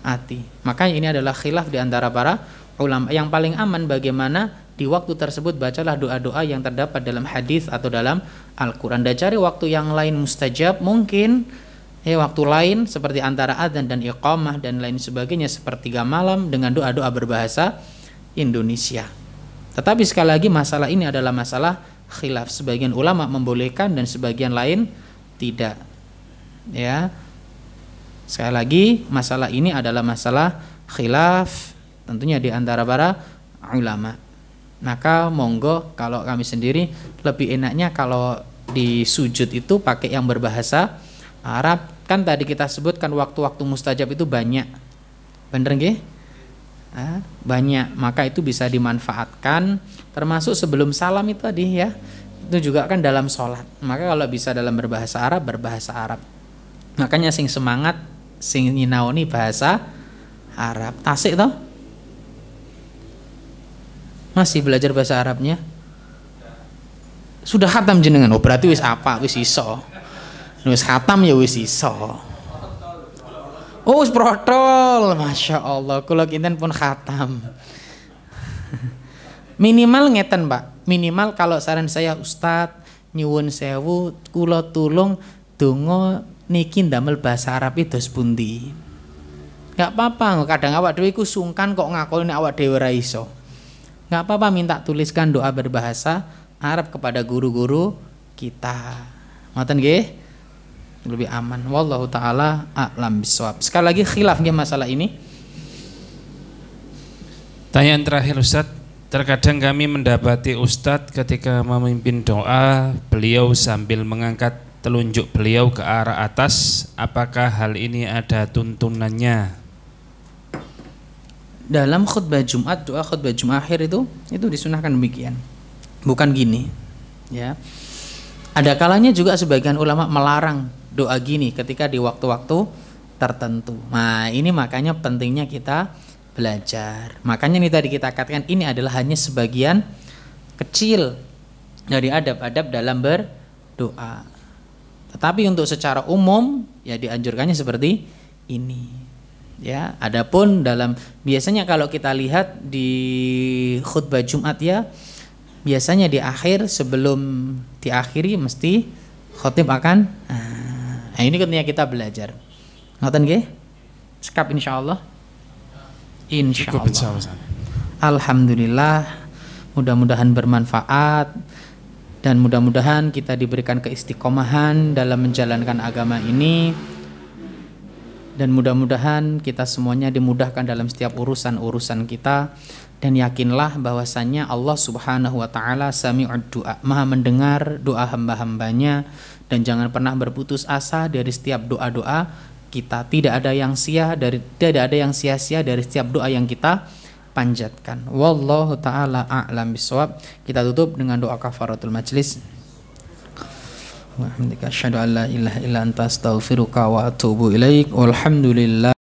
hati. Makanya ini adalah khilaf di antara para ulama. Yang paling aman bagaimana di waktu tersebut bacalah doa-doa yang terdapat dalam hadis atau dalam Al-Quran. Dan cari waktu yang lain mustajab mungkin. Waktu lain seperti antara adzan dan iqamah dan lain sebagainya sepertiga malam dengan doa-doa berbahasa Indonesia. Tetapi sekali lagi masalah ini adalah masalah khilaf. Sebagian ulama membolehkan dan sebagian lain tidak. Ya. Sekali lagi masalah ini adalah masalah khilaf tentunya di antara para ulama. Maka monggo kalau kami sendiri lebih enaknya kalau di sujud itu pakai yang berbahasa Arab. Kan tadi kita sebutkan waktu-waktu mustajab itu banyak, bener nggih? Banyak, maka itu bisa dimanfaatkan. Termasuk sebelum salam itu tadi ya, itu juga kan dalam sholat. Maka kalau bisa dalam berbahasa Arab, berbahasa Arab. Makanya sing semangat, sing nyinaoni bahasa Arab. Tasik toh? Masih belajar bahasa Arabnya? Sudah khatam jenengan? Oh berarti wis apa? Wis iso. Wis khatam ya wis iso. Oh wis protol, masya Allah. Kula kinten pun khatam. Minimal ngeten Pak. Minimal kalau saran saya Ustadz nyuwun sewu, kula tulung donga niki ndamel bahasa Arab itu pundi. Gak apa-apa, kadang awak dhewe iku sungkan kok ngakoni awak dhewe ora iso. Gak apa-apa minta tuliskan doa berbahasa Arab kepada guru-guru kita. Ngoten nggih? Lebih aman. Wallahu taala a'lam bishawab. Sekali lagi khilafnya masalah ini. Tanyaan terakhir Ustaz, Terkadang kami mendapati Ustadz ketika memimpin doa, beliau sambil mengangkat telunjuk beliau ke arah atas. Apakah hal ini ada tuntunannya? Dalam khutbah Jumat, doa khutbah Jumat akhir itu disunahkan demikian. Bukan gini, ya. Ada kalanya juga sebagian ulama melarang doa gini ketika di waktu-waktu tertentu. Nah, ini makanya pentingnya kita belajar. Makanya ini tadi kita katakan ini adalah hanya sebagian kecil dari adab-adab dalam berdoa. Tetapi untuk secara umum ya dianjurkannya seperti ini. Ya, adapun biasanya kalau kita lihat di khutbah Jumat ya, biasanya di akhir sebelum diakhiri mesti khotib akan nah ini ketika kita belajar. Ngoten nggih? Sekap insyaallah. Insyaallah. Alhamdulillah, mudah-mudahan bermanfaat dan mudah-mudahan kita diberikan keistiqomahan dalam menjalankan agama ini. Dan mudah-mudahan kita semuanya dimudahkan dalam setiap urusan-urusan kita. Dan yakinlah bahwasannya Allah subhanahu wa ta'ala sami'ud du'a, maha mendengar doa hamba-hambanya. Dan jangan pernah berputus asa dari setiap doa-doa kita. Tidak ada yang sia-sia dari setiap doa yang kita panjatkan. Wallahu ta'ala a'lam bishawab. Kita tutup dengan doa kafaratul majlis. Wa hamdika asyhadu an la ilaha illa anta astaghfiruka wa atubu ilaik. Walhamdulillah.